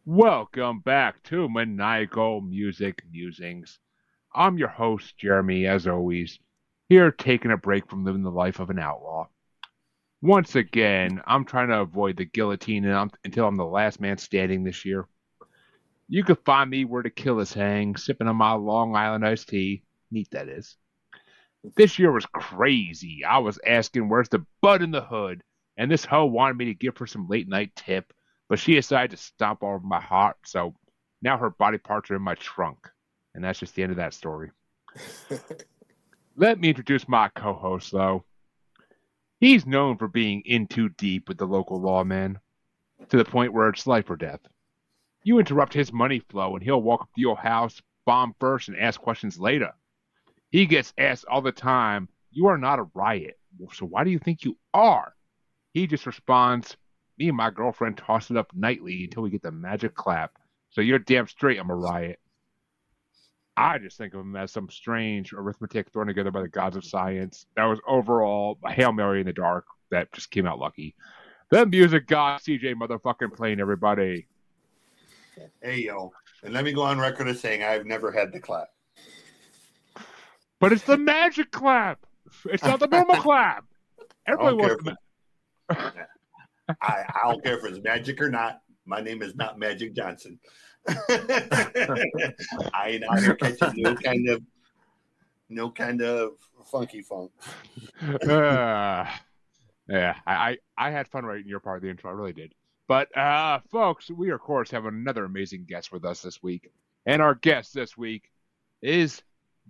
Welcome back to Maniacal Music Musings. I'm your host, Jeremy, as always, here taking a break from living the life of an outlaw. Once again, I'm trying to avoid the guillotine until I'm the last man standing this year. You can find me where the killers hang, sipping on my Long Island iced tea. Neat, that is. This year was crazy. I was asking where's the bud in the hood, and this hoe wanted me to give her some late night tip, but she decided to stomp all over my heart, so now her body parts are in my trunk. And that's just the end of that story. Let me introduce my co host, though. He's known for being in too deep with the local lawman, to the point where it's life or death. You interrupt his money flow, and he'll walk up to your house, bomb first, and ask questions later. He gets asked all the time, "You are not a riot. So why do you think you are?" He just responds, "Me and my girlfriend toss it up nightly until we get the magic clap. So you're damn straight I'm a riot." I just think of him as some strange arithmetic thrown together by the gods of science. That was overall a Hail Mary in the dark that just came out lucky. The music god, CJ motherfucking Plane, everybody. Hey, yo. And let me go on record as saying I've never had the clap. But it's the magic clap. It's not the normal clap. Everybody wants the I don't care if it's magic or not. My name is not Magic Johnson. I ain't out here catching no kind of funky funk. Yeah, I had fun writing your part of the intro. I really did. But folks, we of course have another amazing guest with us this week, and our guest this week is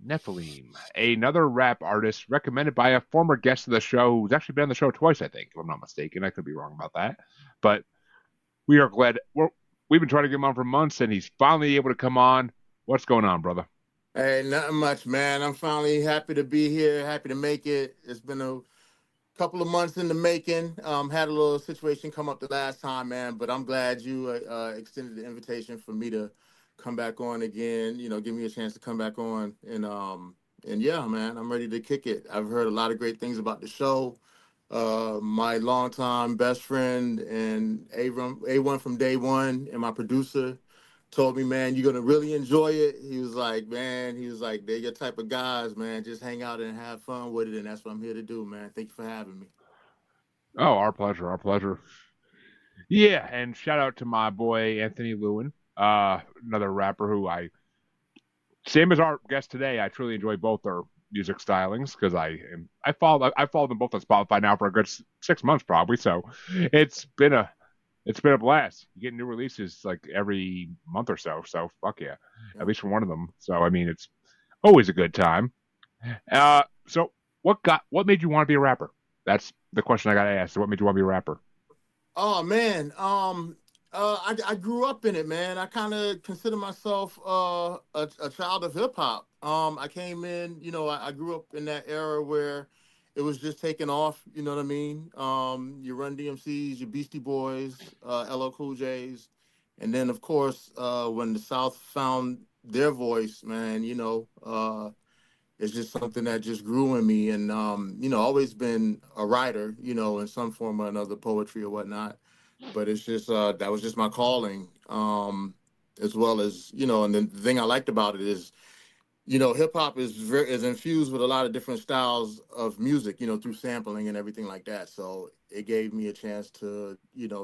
Nephilim, another rap artist recommended by a former guest of the show who's actually been on the show twice, I think, if I'm not mistaken. I could be wrong about that, but we are glad. We've been trying to get him on for months, and he's finally able to come on. What's going on, brother? Hey, nothing much, man. I'm finally happy to be here, happy to make it. It's been a couple of months in the making. Had a little situation come up the last time, man, but I'm glad you extended the invitation for me to come back on again. You know, give me a chance to come back on, and yeah, man, I'm ready to kick it. I've heard a lot of great things about the show. My longtime best friend and A1 from day one, and my producer told me, man, you're gonna really enjoy it. He was like, they're your type of guys, man. Just hang out and have fun with it, and that's what I'm here to do, man. Thank you for having me. Oh, our pleasure, our pleasure. Yeah, and shout out to my boy Anthony Llewellyn, another rapper who same as our guest today. I truly enjoy both their music stylings because I follow them both on Spotify now for a good 6 months probably. So it's been a blast. You get new releases like every month or so. So fuck yeah, at least from one of them. So I mean, it's always a good time. So what made you want to be a rapper? That's the question I got to ask. So what made you want to be a rapper? Oh man, I grew up in it, man. I kind of consider myself a child of hip hop. I came in, I grew up in that era where it was just taking off. You know what I mean? Your Run DMCs, your Beastie Boys, LL Cool J's, and then of course when the South found their voice, man, it's just something that just grew in me, and always been a writer, in some form or another, poetry or whatnot. But it's just that was just my calling, as well as and the thing I liked about it is hip hop is infused with a lot of different styles of music, through sampling and everything like that. So it gave me a chance to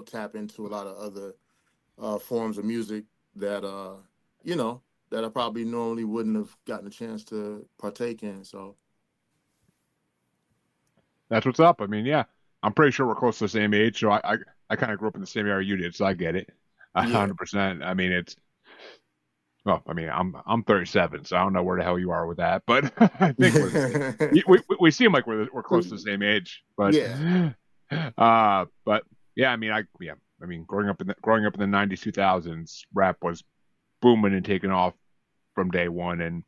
tap into a lot of other forms of music that that I probably normally wouldn't have gotten a chance to partake in. So That's what's up. I mean, yeah, I'm pretty sure we're close to the same age. So I kind of grew up in the same area you did, so I get it, yeah. 100%. I mean, I'm 37, so I don't know where the hell you are with that, but I think we seem like we're close to the same age. But Yeah. but yeah, I mean, growing up in the 90s, 2000s, rap was booming and taking off from day one, and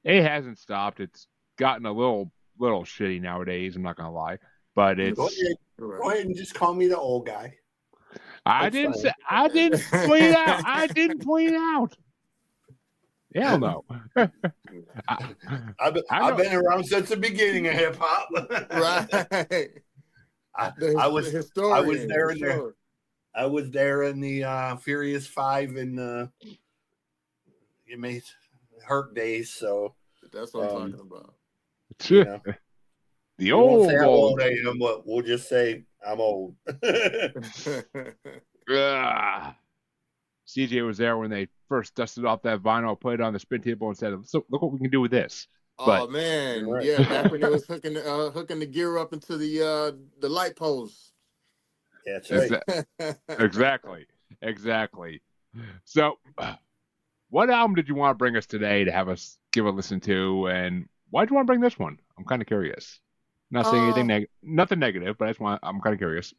it hasn't stopped. It's gotten a little shitty nowadays. I'm not gonna lie, but it's. Go ahead and just call me the old guy. I didn't point it out. I didn't point it out. Hell no. I've been around since the beginning of hip hop. Right. I was there in there. I was there in the Furious 5 and it made Herc days. So That's what I'm talking about. you know, The we won't say how old. old I am, but we'll just say I'm old. CJ was there when they first dusted off that vinyl, put it on the spin table, and said, "So look what we can do with this." Oh man, Right. yeah, back when they was hooking the gear up into the light post. That's right. Exactly. So, what album did you want to bring us today to have us give a listen to, and why did you want to bring this one? I'm kind of curious. Not saying anything nothing negative, but I'm kind of curious.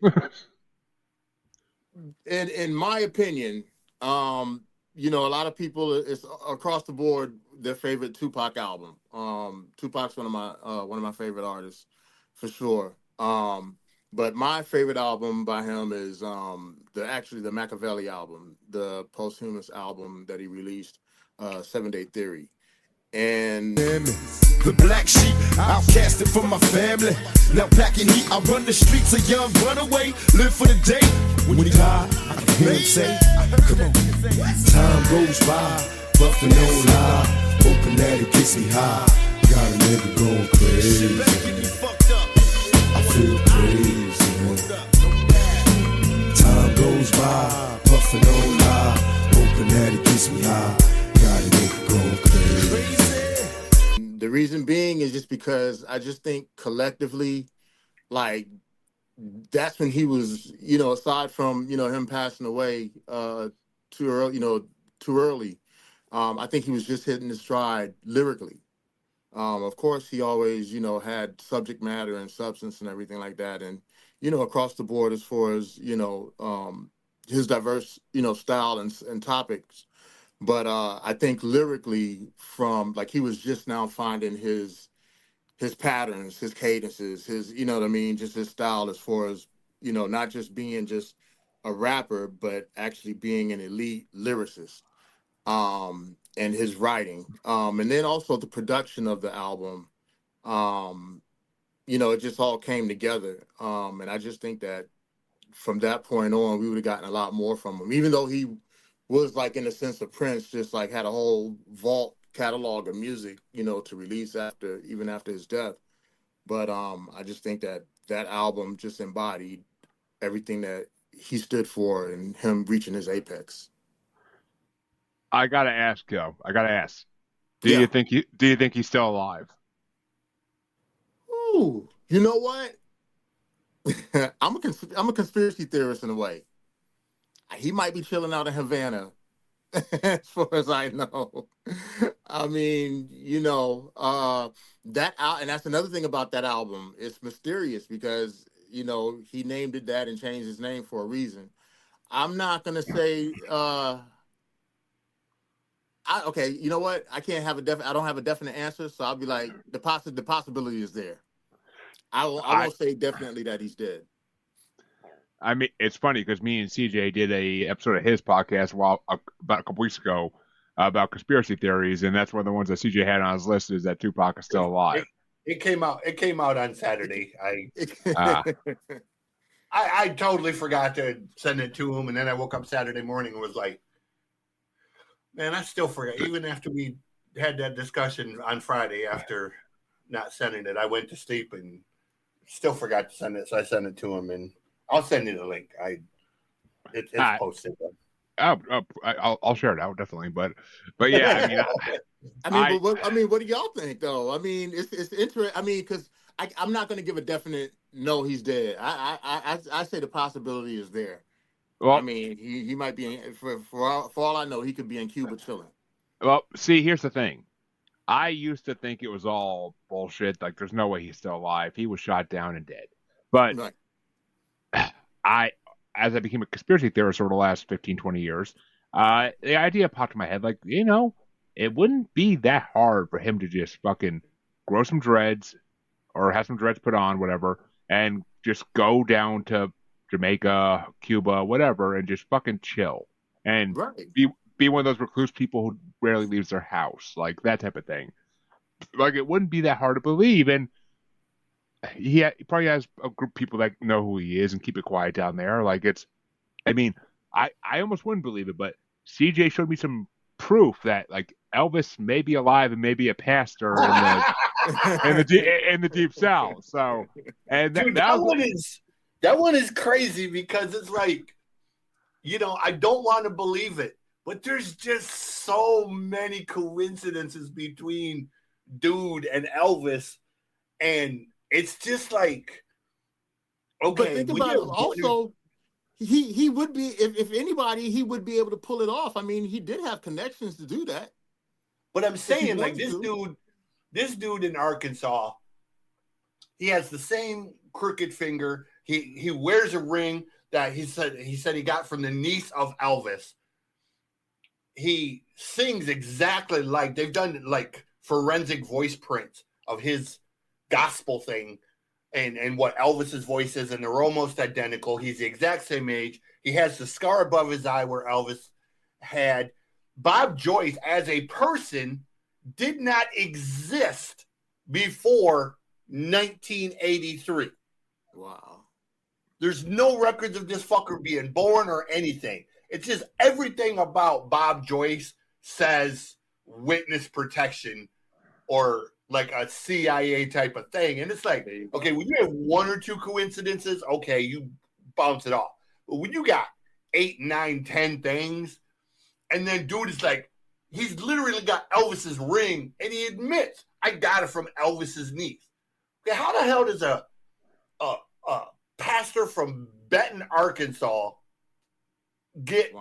In my opinion, you know, a lot of people, it's across the board their favorite Tupac album. Tupac's one of my favorite artists for sure. But my favorite album by him is the Makaveli album, the posthumous album that he released, 7-Day Theory. And the black sheep, outcasted from my family. Now packing heat, I run the streets, a young runaway, live for the day. When he died, I can hear him say, come on. Time goes by, buffing on lie, hoping that it gets me high. Got a nigga going crazy. I feel crazy. Time goes by, puffing on lie, hoping that it gets me high. Got a nigga going crazy. The reason being is just because I just think collectively, like, that's when he was, you know, aside from, you know, him passing away too early, I think he was just hitting his stride lyrically. Of course, he always, you know, had subject matter and substance and everything like that. And, you know, across the board as far as, you know, his diverse, you know, style and topics. But I think lyrically, from like, he was just now finding his patterns, his cadences, his, you know what I mean, just his style as far as, you know, not just being just a rapper, but actually being an elite lyricist, and his writing, and then also the production of the album. You know, it just all came together, and I just think that from that point on, we would have gotten a lot more from him, even though he was like, in a sense, of Prince, just like had a whole vault catalog of music, you know, to release even after his death. But I just think that that album just embodied everything that he stood for and him reaching his apex. I gotta ask, Joe. Do Yeah. you think he's still alive? Ooh, you know what? I'm a conspiracy theorist in a way. He might be chilling out in Havana, as far as I know. I mean, you know, and that's another thing about that album. It's mysterious because, you know, he named it that and changed his name for a reason. I'm not gonna say. Okay, you know what? I don't have a definite answer, so I'll be like, the possibility is there. I won't say definitely that he's dead. I mean, it's funny because me and CJ did a episode of his podcast about a couple weeks ago about conspiracy theories, and that's one of the ones that CJ had on his list is that Tupac is still alive. It came out on Saturday. I totally forgot to send it to him, and then I woke up Saturday morning and was like, man, I still forgot. Even after we had that discussion on Friday after not sending it, I went to sleep and still forgot to send it, so I sent it to him, and I'll send you the link. It's posted. I'll share it out definitely, but yeah, what do y'all think though? I mean, it's interesting. I mean, because I'm not going to give a definite no, he's dead. I say the possibility is there. Well, I mean, he might be for all I know, he could be in Cuba chilling. Well, see, here's the thing. I used to think it was all bullshit. Like, there's no way he's still alive. He was shot down and dead. But right. As I became a conspiracy theorist over the last 15, 20 years, the idea popped in my head, like, you know, it wouldn't be that hard for him to just fucking grow some dreads or have some dreads put on, whatever, and just go down to Jamaica, Cuba, whatever, and just fucking chill. And be one of those recluse people who rarely leaves their house, like that type of thing. Like, it wouldn't be that hard to believe. And he probably has a group of people that know who he is and keep it quiet down there. Like, it's I mean, I almost wouldn't believe it, but CJ showed me some proof that like Elvis may be alive and may be a pastor in the deep south. So, and Dude, that one is crazy because it's like, I don't want to believe it, but there's just so many coincidences between dude and Elvis, and it's just like, okay. But think about it. Also, he would be, if anybody, he would be able to pull it off. I mean, he did have connections to do that. But I'm saying, like, this dude in Arkansas, he has the same crooked finger. He wears a ring that he said he got from the niece of Elvis. He sings exactly like they've done like forensic voice prints of his gospel thing and what Elvis's voice is, and they're almost identical. He's the exact same age. He has the scar above his eye where Elvis had. Bob Joyce as a person did not exist before 1983. Wow. There's no records of this fucker being born or anything. It's just everything about Bob Joyce says witness protection or like a CIA type of thing. And it's like, okay, when you have one or two coincidences, okay, you bounce it off. But when you got 8, 9, 10 things, and then dude is like, he's literally got Elvis's ring, and he admits, I got it from Elvis's niece. Okay, how the hell does a pastor from Benton, Arkansas get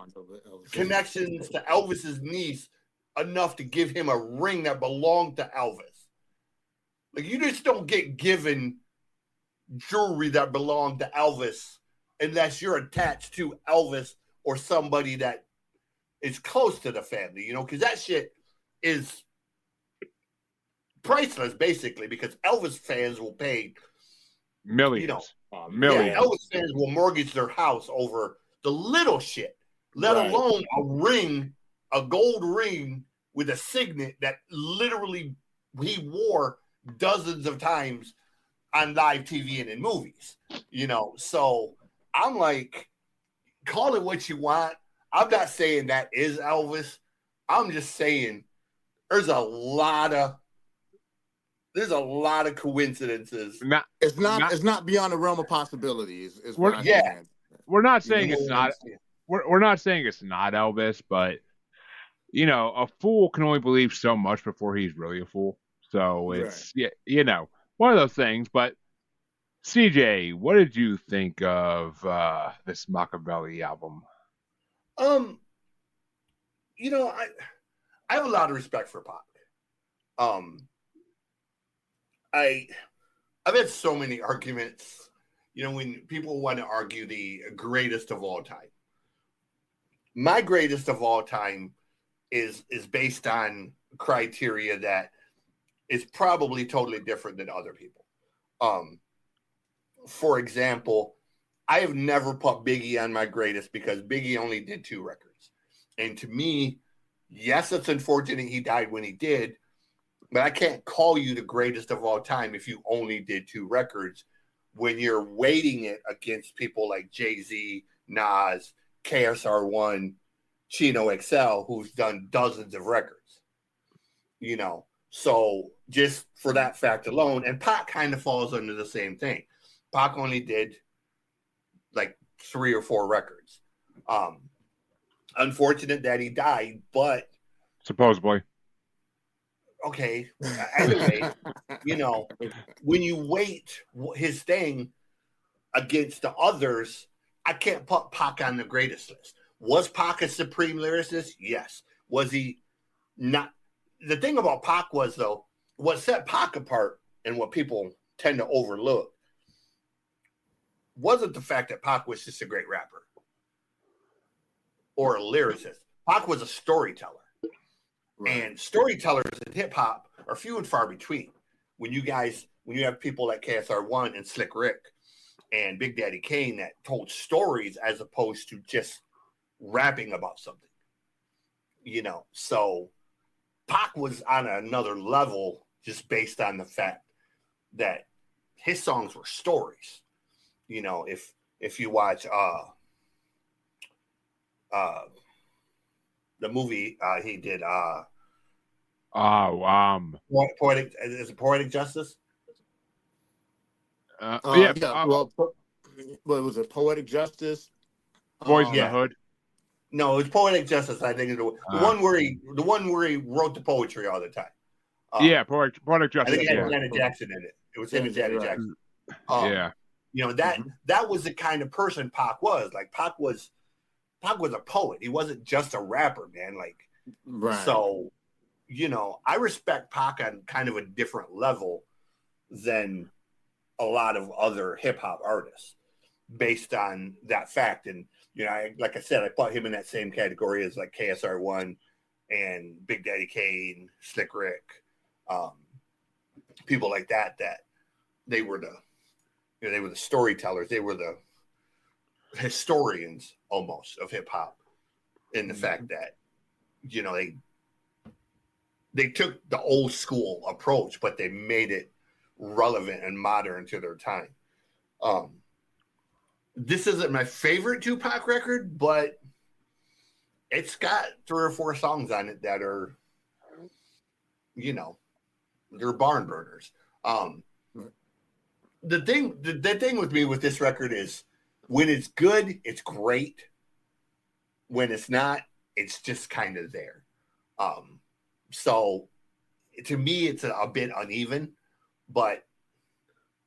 connections to Elvis's niece enough to give him a ring that belonged to Elvis? Like, you just don't get given jewelry that belonged to Elvis unless you're attached to Elvis or somebody that is close to the family, because that shit is priceless, basically, because Elvis fans will pay millions. Millions. Yeah, Elvis fans will mortgage their house over the little shit, let alone a gold ring with a signet that literally he wore dozens of times on live TV and in movies, So I'm like, call it what you want. I'm not saying that is Elvis. I'm just saying there's a lot of coincidences. It's not beyond the realm of possibilities. We're not saying it's not. We're not saying it's not Elvis, but a fool can only believe so much before he's really a fool. So it's one of those things. But CJ, what did you think of this Makaveli album? I have a lot of respect for Pac. I've had so many arguments, when people want to argue the greatest of all time. My greatest of all time is based on criteria that is probably totally different than other people. For example, I have never put Biggie on my greatest because Biggie only did 2 records. And to me, yes, it's unfortunate he died when he did, but I can't call you the greatest of all time if you only did 2 records when you're weighting it against people like Jay-Z, Nas, KSR1, Chino XL, who's done dozens of records. So just for that fact alone, and Pac kind of falls under the same thing. Pac only did like 3 or 4 records. Unfortunate that he died, but supposedly. Okay. Anyway, when you weight his thing against the others, I can't put Pac on the greatest list. Was Pac a supreme lyricist? Yes. Was he not? The thing about Pac was, though, what set Pac apart and what people tend to overlook wasn't the fact that Pac was just a great rapper or a lyricist. Pac was a storyteller. Right. And storytellers in hip hop are few and far between. When you have people like KSR1 and Slick Rick and Big Daddy Kane that told stories as opposed to just rapping about something, so Pac was on another level just based on the fact that his songs were stories. If you watch the movie he did. Oh, Poetic is it Poetic Justice? yeah. Yeah. What was it? Poetic Justice. Boys in the Yeah. Hood. No, it's Poetic Justice. I think the one where he wrote the poetry all the time. Yeah, Poetic I Justice. think it had Yeah. Janet Jackson in it. It was him and Janet Jackson. Yeah. You know, that was the kind of person Pac was. Like Pac was a poet. He wasn't just a rapper, man. Like, Right. So, you know, I respect Pac on kind of a different level than a lot of other hip hop artists based on that fact. And, you know, like I said, I put him in that same category as like KSR1 and Big Daddy Kane, Slick Rick, people like that they were the storytellers. They were the historians almost of hip hop in the fact that, you know, they took the old school approach, but they made it relevant and modern to their time. This isn't my favorite Tupac record, but it's got 3 or 4 songs on it that are, you know, they're barn burners. The thing with me with this record is when it's good, it's great. When it's not, it's just kind of there. So to me, it's a bit uneven, but,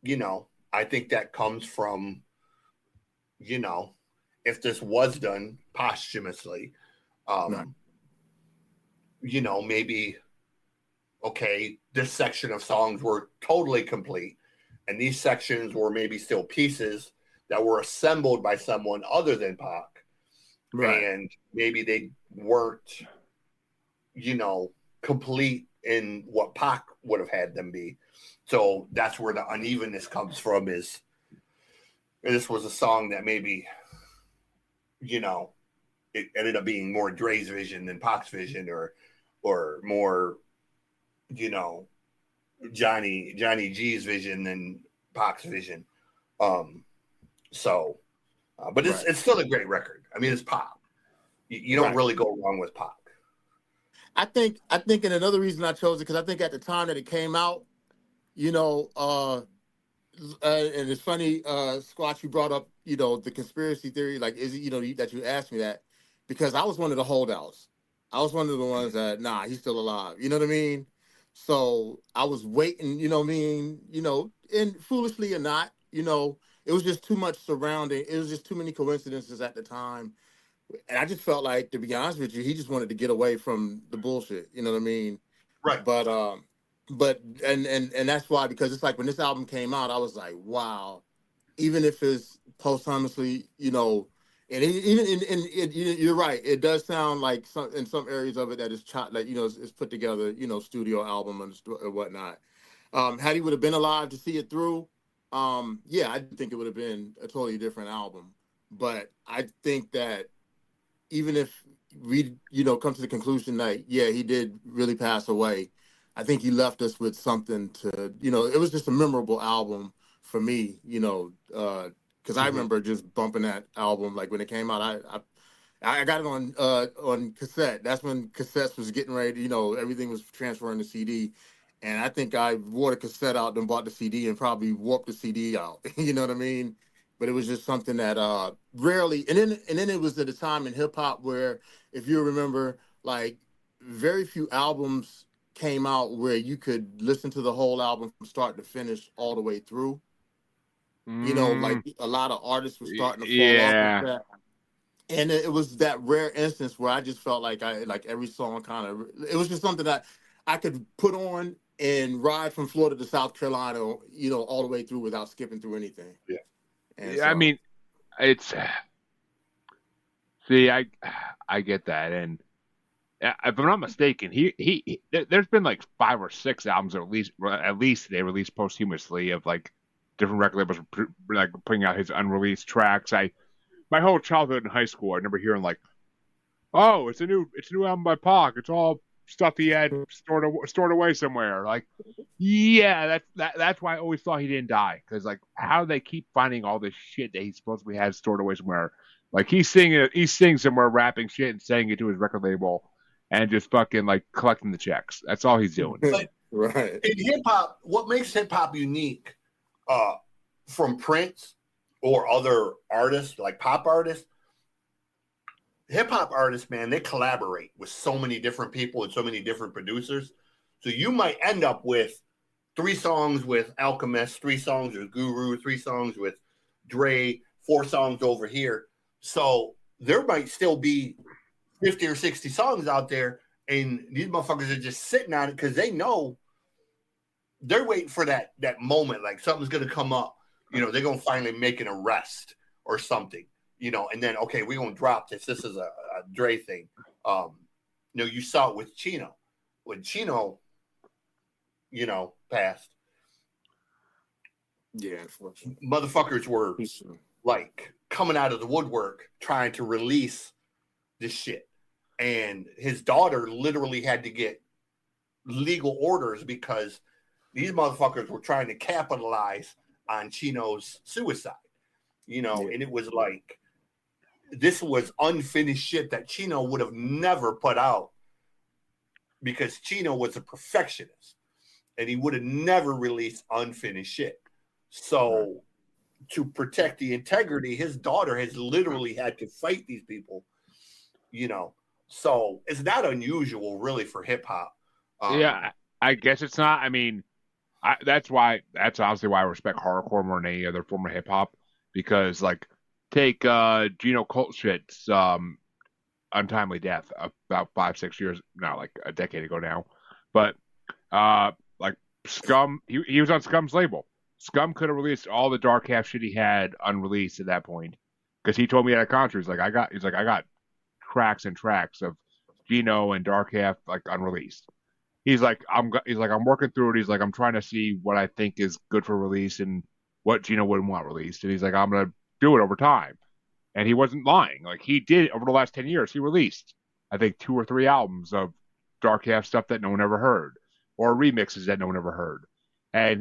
you know, I think that comes from, you know, if this was done posthumously, you know, maybe, okay, this section of songs were totally complete, and these sections were maybe still pieces that were assembled by someone other than Pac, and maybe they weren't, you know, complete in what Pac would have had them be. So that's where the unevenness comes from. Is this was a song that maybe, you know, it ended up being more Dre's vision than Pac's vision, or more, you know, Johnny G's vision than Pac's vision. But it's still a great record. I mean, it's Pac. You don't really go wrong with Pac. I think, and another reason I chose it, because I think at the time that it came out, you know, and it's funny, Squatch, you brought up, you know, the conspiracy theory, like, is it, you know, that you asked me that, because I was one of the holdouts. I was one of the ones that, nah, he's still alive. You know what I mean? So I was waiting, you know what I mean? You know, and foolishly or not, you know, it was just too much surrounding. It was just too many coincidences at the time. And I just felt like, to be honest with you, he just wanted to get away from the bullshit. You know what I mean? Right. But that's why, because it's like when this album came out, I was like, wow, even if it's posthumously, you know, and you're right, it does sound like in some areas of it that is like, you know, it's put together, you know, studio album and whatnot. Had he would have been alive to see it through, yeah, I think it would have been a totally different album. But I think that even if we, you know, come to the conclusion that, yeah, he did really pass away, I think he left us with something to, you know, it was just a memorable album for me, you know, because I remember just bumping that album, like when it came out. I got it on cassette. That's when cassettes was getting ready to, you know, everything was transferring to CD. And I think I wore the cassette out, then bought the CD and probably warped the CD out. You know what I mean? But it was just something that rarely, and then it was at a time in hip hop where, if you remember, like very few albums came out where you could listen to the whole album from start to finish all the way through. You know, like a lot of artists were starting to fall off with that. And it was that rare instance where I just felt like every song kind of, it was just something that I could put on and ride from Florida to South Carolina, you know, all the way through without skipping through anything. Yeah. And Yeah, I mean, it's, see, I get that, and if I'm not mistaken, there's been like 5 or 6 albums, or at least they released posthumously, of like different record labels like putting out his unreleased tracks. My whole childhood in high school, I remember hearing like, oh, it's a new album by Pac. It's all stuff he had stored away somewhere. Like, yeah, that's why I always thought he didn't die, because like, how do they keep finding all this shit that he supposedly had stored away somewhere? Like he's singing somewhere, rapping shit and saying it to his record label, and just fucking like collecting the checks. That's all he's doing. But Right. in hip hop, what makes hip hop unique from Prince or other artists like pop artists? Hip hop artists, man, they collaborate with so many different people and so many different producers. So you might end up with 3 songs with Alchemist, 3 songs with Guru, 3 songs with Dre, 4 songs over here. So there might still be 50 or 60 songs out there, and these motherfuckers are just sitting on it because they know they're waiting for that moment, like something's gonna come up. You know, they're gonna finally make an arrest or something. You know, and then okay, we're gonna drop this. This is a Dre thing. You know, you saw it with Chino. When Chino, you know, passed, Yeah, unfortunately. motherfuckers were like coming out of the woodwork trying to release this shit. And his daughter literally had to get legal orders because these motherfuckers were trying to capitalize on Chino's suicide. You know, and it was like, this was unfinished shit that Chino would have never put out because Chino was a perfectionist and he would have never released unfinished shit. So to protect the integrity, his daughter has literally had to fight these people, you know. So it's not unusual really for hip hop. Yeah, I guess it's not. I mean, that's obviously why I respect hardcore more than any other form of hip hop, because like take Gino Coltshit's untimely death about 5-6 years now, like a decade ago now. But like Scum, he was on Scum's label. Scum could have released all the Dark Half shit he had unreleased at that point, because he told me at a concert, he's like, I got tracks and tracks of Gino and Dark Half like unreleased. He's like, I'm working through it. He's like, I'm trying to see what I think is good for release and what Gino wouldn't want released. And he's like, I'm gonna do it over time. And he wasn't lying. Like he did over the last 10 years. He released, I think, 2 or 3 albums of Dark Half stuff that no one ever heard, or remixes that no one ever heard.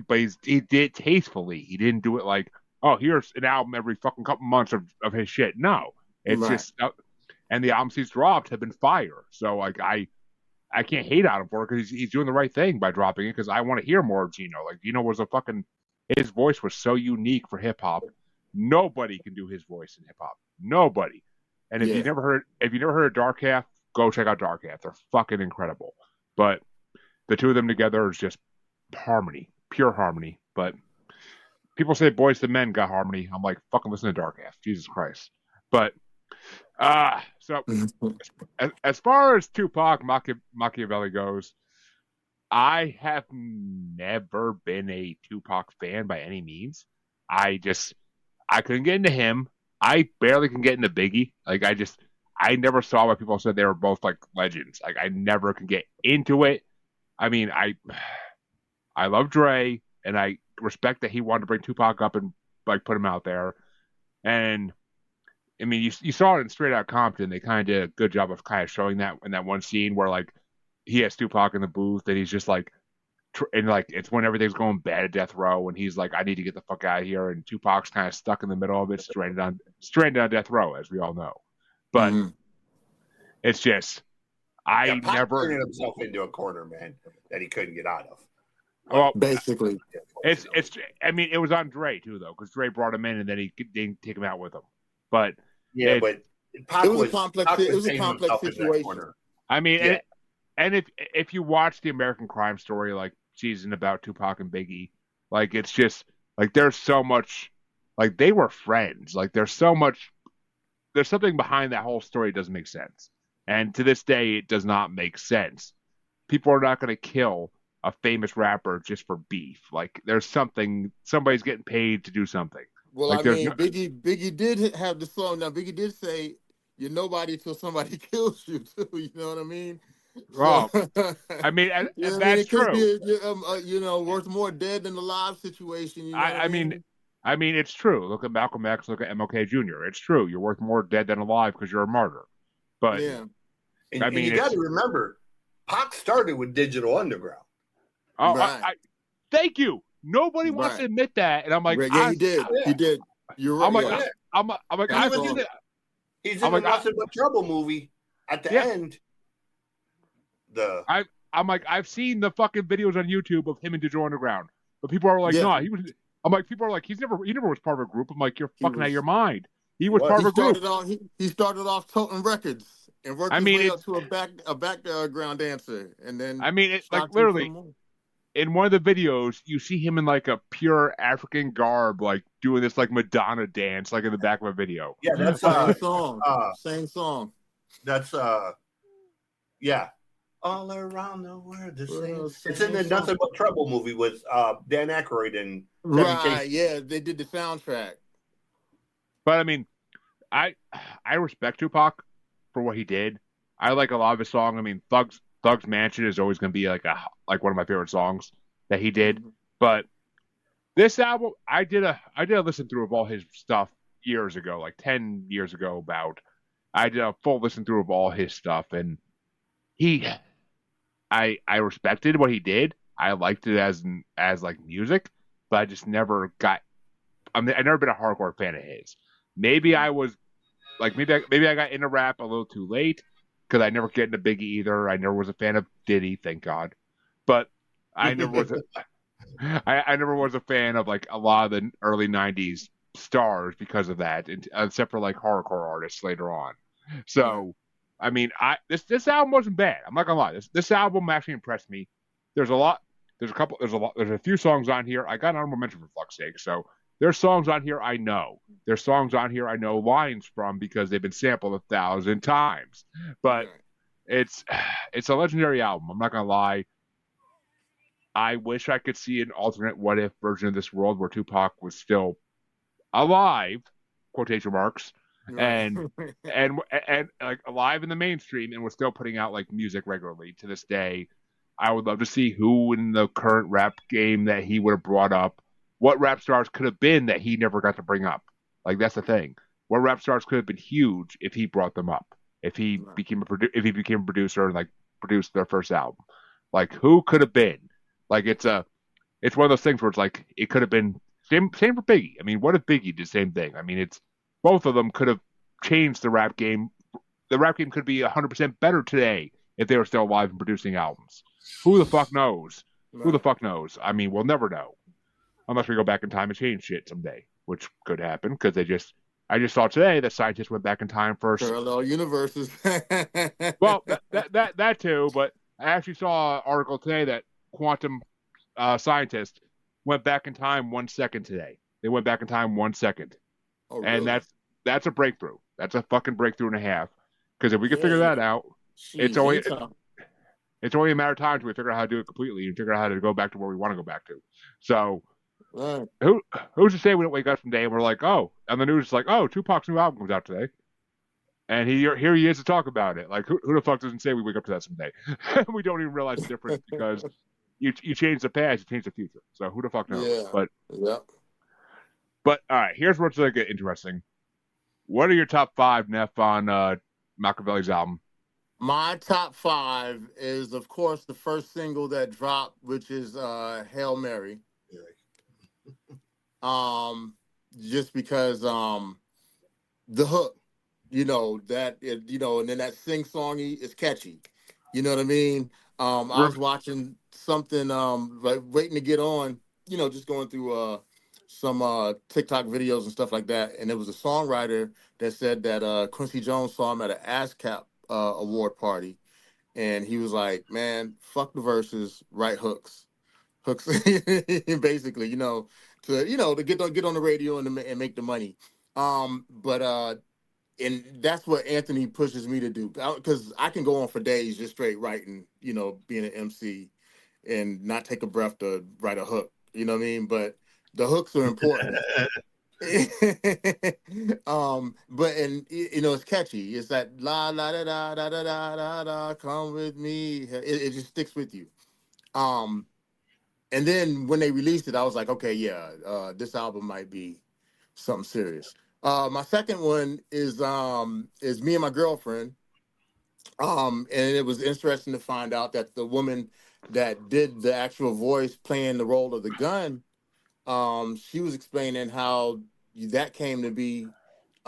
But he did it tastefully. He didn't do it like, oh, here's an album every fucking couple months of his shit. No, it's just, and the albums he's dropped have been fire. So like I can't hate on him for it, because he's doing the right thing by dropping it, because I want to hear more of Gino. Like Gino was his voice was so unique for hip hop. Nobody can do his voice in hip hop. Nobody. And if you never heard of Dark Half, go check out Dark Half. They're fucking incredible. But the two of them together is just harmony, pure harmony. But people say Boys to Men got harmony. I'm like, fucking listen to Dark Half. Jesus Christ. But so as far as Tupac Makaveli goes, I have never been a Tupac fan by any means. I couldn't get into him. I barely can get into Biggie. Like I never saw why people said they were both like legends. Like I never can get into it. I mean, I love Dre, and I respect that he wanted to bring Tupac up and like put him out there. And I mean, you saw it in Straight Outta Compton. They kind of did a good job of kind of showing that in that one scene where like he has Tupac in the booth and he's just like, and like it's when everything's going bad at Death Row, and he's like, I need to get the fuck out of here, and Tupac's kind of stuck in the middle of it, stranded on Death Row, as we all know. But it's just Pac turned himself into a corner, man, that he couldn't get out of. Well, basically, it's. I mean, it was on Dre too, though, because Dre brought him in, and then he didn't take him out with him. But but Pac it was a complex situation. I mean, and if you watch the American Crime Story like season about Tupac and Biggie, like it's just like there's so much, like they were friends. Like there's something behind that whole story that doesn't make sense, and to this day it does not make sense. People are not going to kill a famous rapper just for beef. Like there's somebody's getting paid to do something. Well, like, I mean, Biggie did have the song. Now Biggie did say, "You're nobody till somebody kills you." Too, you know what I mean? Well, I mean, that's true. Be, worth more dead than alive situation. You know I mean, it's true. Look at Malcolm X. Look at MLK Jr. It's true. You're worth more dead than alive because you're a martyr. But and you got to remember, Pac started with Digital Underground. Oh, right. Thank you. Nobody wants to admit that, and I'm like, he did. He did. You're right. I'm like, I did it. He's I'm in the like, Nothing But Trouble movie at the Yeah. end. I'm like, I've seen the fucking videos on YouTube of him and Digital Underground, but people are like, Yeah. no, he was. I'm like, people are like, he never was part of a group. I'm like, you're He fucking out of was- your mind. He was part of He a group. started off toting records and worked I his mean, way up to a background dancer, and then I mean, like shot to literally some more. in one of the videos, you see him in like a pure African garb, like doing this like Madonna dance, like in the back of a video. Yeah, that's Same song. Same song. That's yeah. All around the world the same. Well, It's in same the song. Nothing But Trouble movie with Dan Aykroyd and Chevy Right, Chase. yeah, they did the soundtrack. But I mean, I respect Tupac for what he did. I like a lot of his songs. I mean, Thug's Mansion is always going to be like one of my favorite songs that he did. Mhm. But this album, I did a listen through of all his stuff years ago, like 10 years ago. About I did a full listen through of all his stuff, and I respected what he did. I liked it as like music, but I just never got. I mean, I've never been a hardcore fan of his. Maybe I was like maybe I got into rap a little too late because I never get into Biggie either. I never was a fan of Diddy, thank God. But I never was I never was a fan of like a lot of the early '90s stars because of that, except for like hardcore artists later on. So, I mean, this album wasn't bad. I'm not gonna lie. This album actually impressed me. There's a lot. There's a few songs on here. I got an honorable mention for fuck's sake. So there's songs on here I know. There's songs on here I know lines from because they've been sampled 1,000 times. But it's a legendary album. I'm not gonna lie. I wish I could see an alternate what if version of this world where Tupac was still alive, quotation marks, and like alive in the mainstream and was still putting out like music regularly to this day. I would love to see who in the current rap game that he would have brought up, what rap stars could have been that he never got to bring up. Like that's the thing. What rap stars could have been huge if he brought them up. If he became a producer and like produced their first album. Like who could have been? Like it's one of those things where it's like it could have been same for Biggie. I mean, what if Biggie did the same thing? I mean, it's both of them could have changed the rap game. The rap game could be 100% better today if they were still alive and producing albums. Who the fuck knows? Who the fuck knows? I mean, we'll never know unless we go back in time and change shit someday, which could happen because I just saw today that scientists went back in time for parallel universes. Well, that too, but I actually saw an article today that quantum scientists went back in time 1 second today. They went back in time 1 second. Oh, and really? that's a breakthrough. That's a fucking breakthrough and a half. Because if we can figure that out, it's only a matter of time until we figure out how to do it completely and figure out how to go back to where we want to go back to. So who's to say we don't wake up someday and we're like, oh, and the news is like, oh, Tupac's new album comes out today. And here he is to talk about it. Like, who the fuck doesn't say we wake up to that someday? We don't even realize the difference because you change the past, you change the future. So who the fuck knows? Yeah. But all right, here's what's going to get interesting. What are your top 5, Neff, on Makaveli's album? My top 5 is, of course, the first single that dropped, which is Hail Mary. Just because the hook, and then that sing-songy is catchy. You know what I mean? I was watching something, like waiting to get on, just going through some TikTok videos and stuff like that. And there was a songwriter that said that Quincy Jones saw him at an ASCAP award party. And he was like, man, fuck the verses, write hooks. Hooks, basically, to get on the radio and make the money. And that's what Anthony pushes me to do, because I can go on for days just straight writing, being an MC and not take a breath to write a hook. You know what I mean? But the hooks are important. But it's catchy. It's that la la da da da da da da da, come with me. It just sticks with you. And then when they released it, I was like, okay, yeah, this album might be something serious. My second one is Me and My Girlfriend. And it was interesting to find out that the woman that did the actual voice playing the role of the gun, she was explaining how that came to be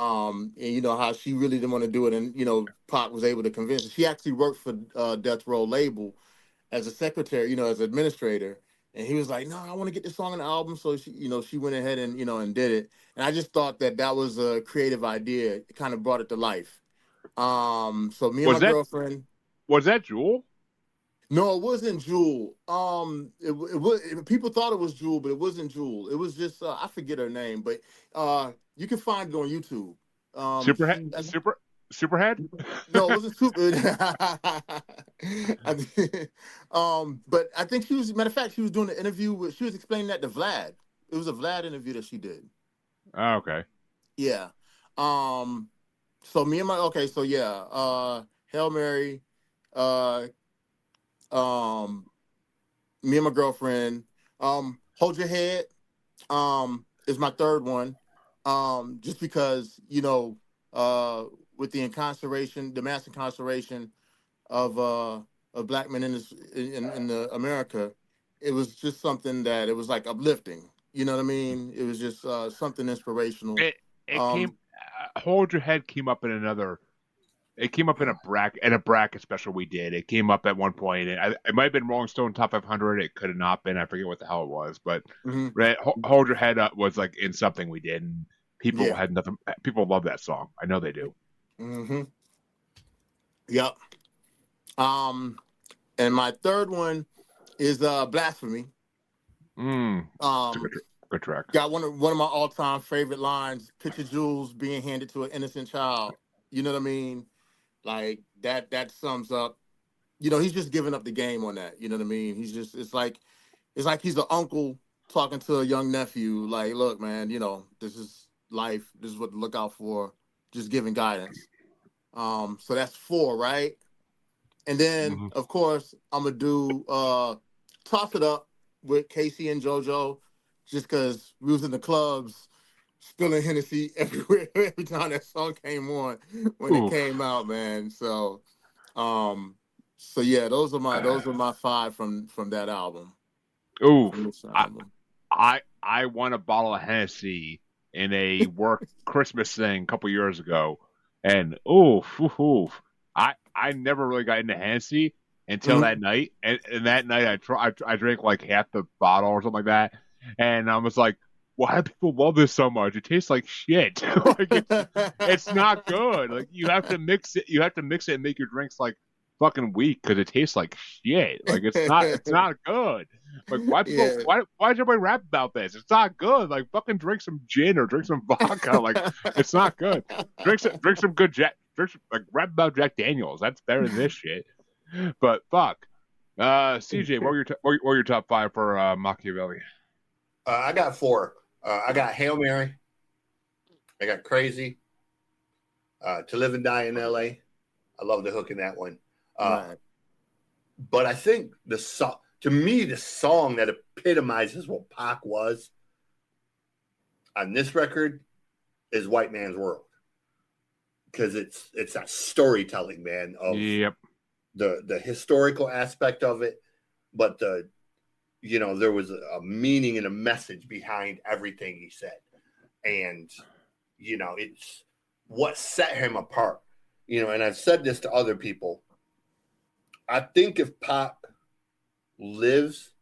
And you know how she really didn't want to do it, and you know Pac was able to convince her. She actually worked for Death Row label as a secretary, you know, as administrator. And he was like, "No, I want to get this song on the album." So she, you know, she went ahead and and did it. And I just thought that that was a creative idea. It kind of brought it to life. So me and Was my that girlfriend. was that Jewel? No, it wasn't Jewel. It was people thought it was Jewel, but it wasn't Jewel. It was just I forget her name, but you can find it on YouTube. Superhead? She, Superhead? no, it wasn't super. But I think she was. Matter of fact, she was doing an interview with. She was explaining that to Vlad. It was a Vlad interview that she did. Oh, okay. Yeah. So me and my So yeah. Hail Mary. Uh. Me and my girlfriend. Hold Your Head. Is my third one. Just because with the incarceration, the mass incarceration of black men in this in the America, it was just something that it was like uplifting. You know what I mean? It was just something inspirational. It came. Hold Your Head came up in another. It came up in a bracket special we did. It came up at one point. It might have been Rolling Stone Top 500. It could have not been. I forget what the hell it was. But Hold Your Head Up was like in something we did. And people had nothing. People love that song. I know they do. Mm-hmm. Yep. And my third one is Blasphemy. Good track. Got one of my all-time favorite lines, picture jewels being handed to an innocent child. You know what I mean? Like that sums up, he's just giving up the game on that. You know what I mean? He's just it's like he's an uncle talking to a young nephew, like, look, man, this is life, this is what to look out for, just giving guidance. So that's 4, right? And then of course I'm gonna do Toss It Up with Casey and JoJo, just because we was in the clubs spilling Hennessy everywhere every time that song came on when it came out, man. So yeah, those are my 5 from that album. I won a bottle of Hennessy in a work Christmas thing a couple years ago, and I never really got into Hennessy until that night, and that night I drank like half the bottle or something like that, and I was like, why do people love this so much? It tastes like shit. Like it's not good. Like you have to mix it. You have to mix it and make your drinks like fucking weak because it tastes like shit. Like it's not good. Like why does everybody rap about this? It's not good. Like fucking drink some gin or drink some vodka. Like it's not good. Drink some good like rap about Jack Daniels. That's better than this shit. But fuck. CJ, what were your top 5 for Makaveli? I got 4. I got Hail Mary. I got Crazy. To Live and Die in L.A. I love the hook in that one. But I think the song that epitomizes what Pac was on this record is White Man's World. Because it's that storytelling, man, of the historical aspect of it, but there was a meaning and a message behind everything he said. And, it's what set him apart, and I've said this to other people. I think if Pac lives,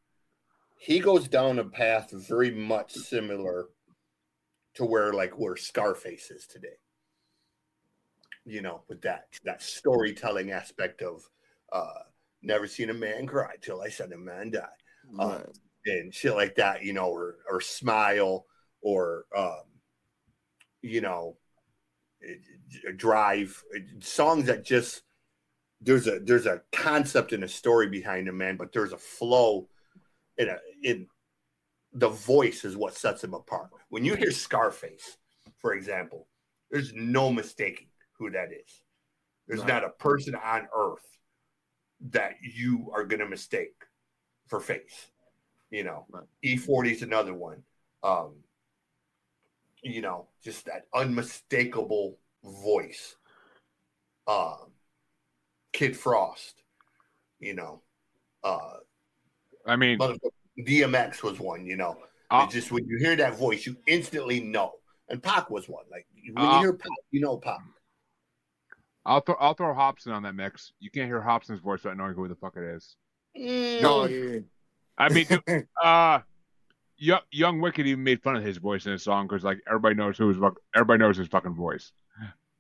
he goes down a path very much similar to where Scarface is today. With that storytelling aspect of never seen a man cry till I said a man die. And shit like that, or Smile, or Drive, songs that just there's a concept and a story behind them, man, but there's a flow in the voice is what sets them apart. When you hear Scarface, for example, there's no mistaking who that is. There's not a person on earth that you are going to mistake for Face. E40 is another one. Just that unmistakable voice. Kid Frost, I mean, DMX was one, It's just when you hear that voice, you instantly know. And Pac was one. Like when you hear Pac, you know Pac. I'll throw Hobson on that mix. You can't hear Hobson's voice without knowing who the fuck it is. No, yeah. I mean, Young Wicked even made fun of his voice in his song because like everybody knows his fucking voice.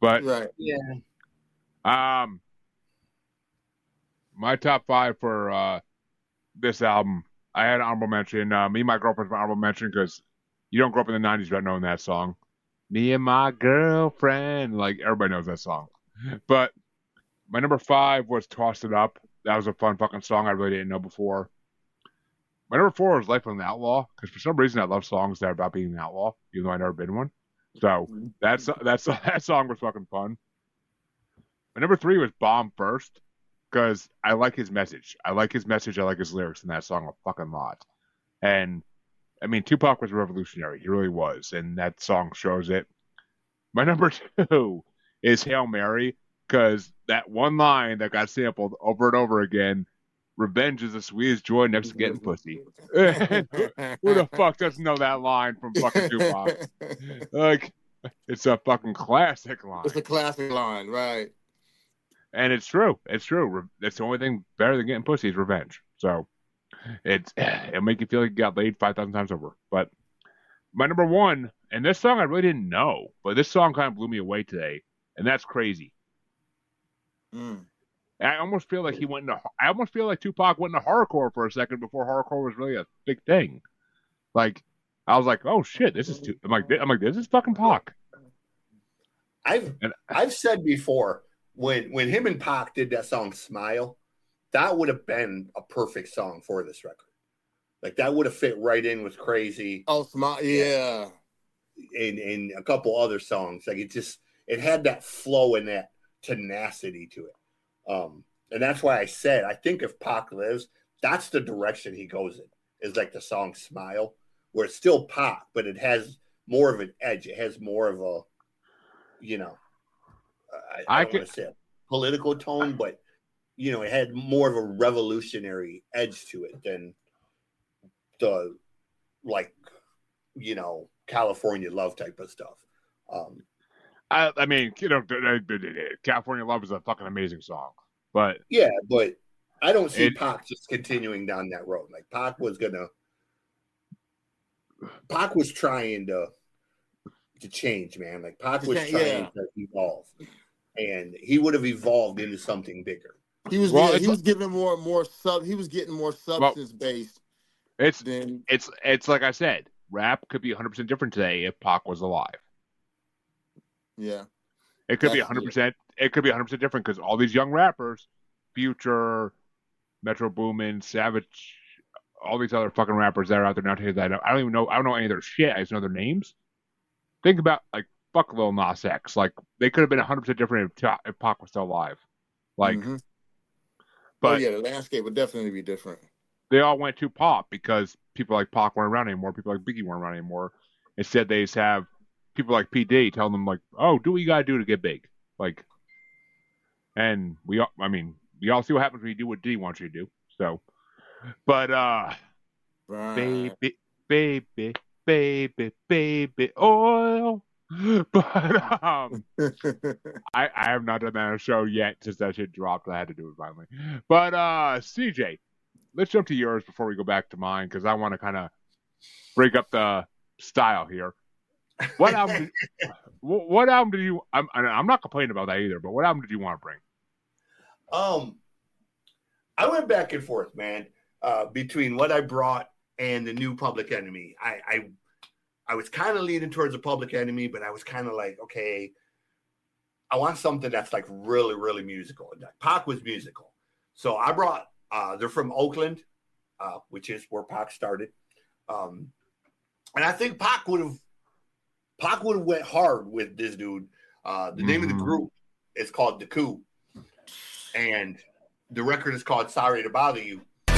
But Right. Yeah. My top 5 for this album, I had an honorable mention. Me and my girlfriend's my honorable mention because you don't grow up in the 90s without knowing that song. Me and my girlfriend, like everybody knows that song. But my number 5 was Tossed It Up. That was a fun fucking song I really didn't know before. My number 4 was Life of an Outlaw because for some reason I love songs that are about being an outlaw, even though I've never been one. So that song was fucking fun. My number 3 was Bomb First because I like his message. I like his lyrics in that song a fucking lot. And I mean, Tupac was revolutionary. He really was, and that song shows it. My number 2 is Hail Mary because that one line that got sampled over and over again. Revenge is the sweetest joy next to getting pussy. Who the fuck doesn't know that line from fucking Tupac? Like, it's a fucking classic line. It's a classic line, right? And it's true. It's true. It's the only thing better than getting pussy is revenge. So it'll make you feel like you got laid 5,000 times over. But my number 1, and this song I really didn't know, but this song kind of blew me away today, and that's Crazy. I almost feel like Tupac went into hardcore for a second before hardcore was really a big thing. Like, I was like, oh shit, this is I'm like, this is fucking Pac. I've said before when him and Pac did that song Smile, that would have been a perfect song for this record. Like that would have fit right in with Crazy. Oh, Smile, yeah. And a couple other songs. Like it had that flow and that tenacity to it. And that's why I said, I think if Pac lives, that's the direction he goes in, is like the song Smile, where it's still Pac, but it has more of an edge. It has more of a, I don't want to say a political tone, but, it had more of a revolutionary edge to it than the, California Love type of stuff. I mean, California Love is a fucking amazing song, but yeah, but I don't see Pac just continuing down that road. Like Pac was trying to change, man. Like Pac was trying to evolve, and he would have evolved into something bigger. He was giving more sub. He was getting more substance based. It's like I said, rap could be 100% different today if Pac was alive. Yeah, it could be 100%. It could be 100% different because all these young rappers, Future, Metro Boomin, Savage, all these other fucking rappers that are out there nowadays. I don't even know. I don't know any of their shit. I just know their names. Think about fuck Lil Nas X. Like they could have been 100% different if Pac was still alive. Like, but the landscape would definitely be different. They all went to pop because people like Pac weren't around anymore. People like Biggie weren't around anymore. Instead, they just have people like P. Diddy telling them like, "Oh, do what you gotta do to get big." Like, and we all see what happens when you do what Diddy wants you to do. So, but right. baby, oil. But I have not done that on a show yet since that shit dropped. I had to do it finally. But CJ, let's jump to yours before we go back to mine because I want to kind of break up the style here. What album? What album did you? I'm not complaining about that either. But what album did you want to bring? I went back and forth, man, between what I brought and the new Public Enemy. I was kind of leaning towards the Public Enemy, but I was kind of like, okay, I want something that's like really, really musical. And Pac was musical, so I brought. They're from Oakland, which is where Pac started, and I think Pac would have went hard with this dude. The name of the group is called the Coup, and the record is called "Sorry to Bother You." We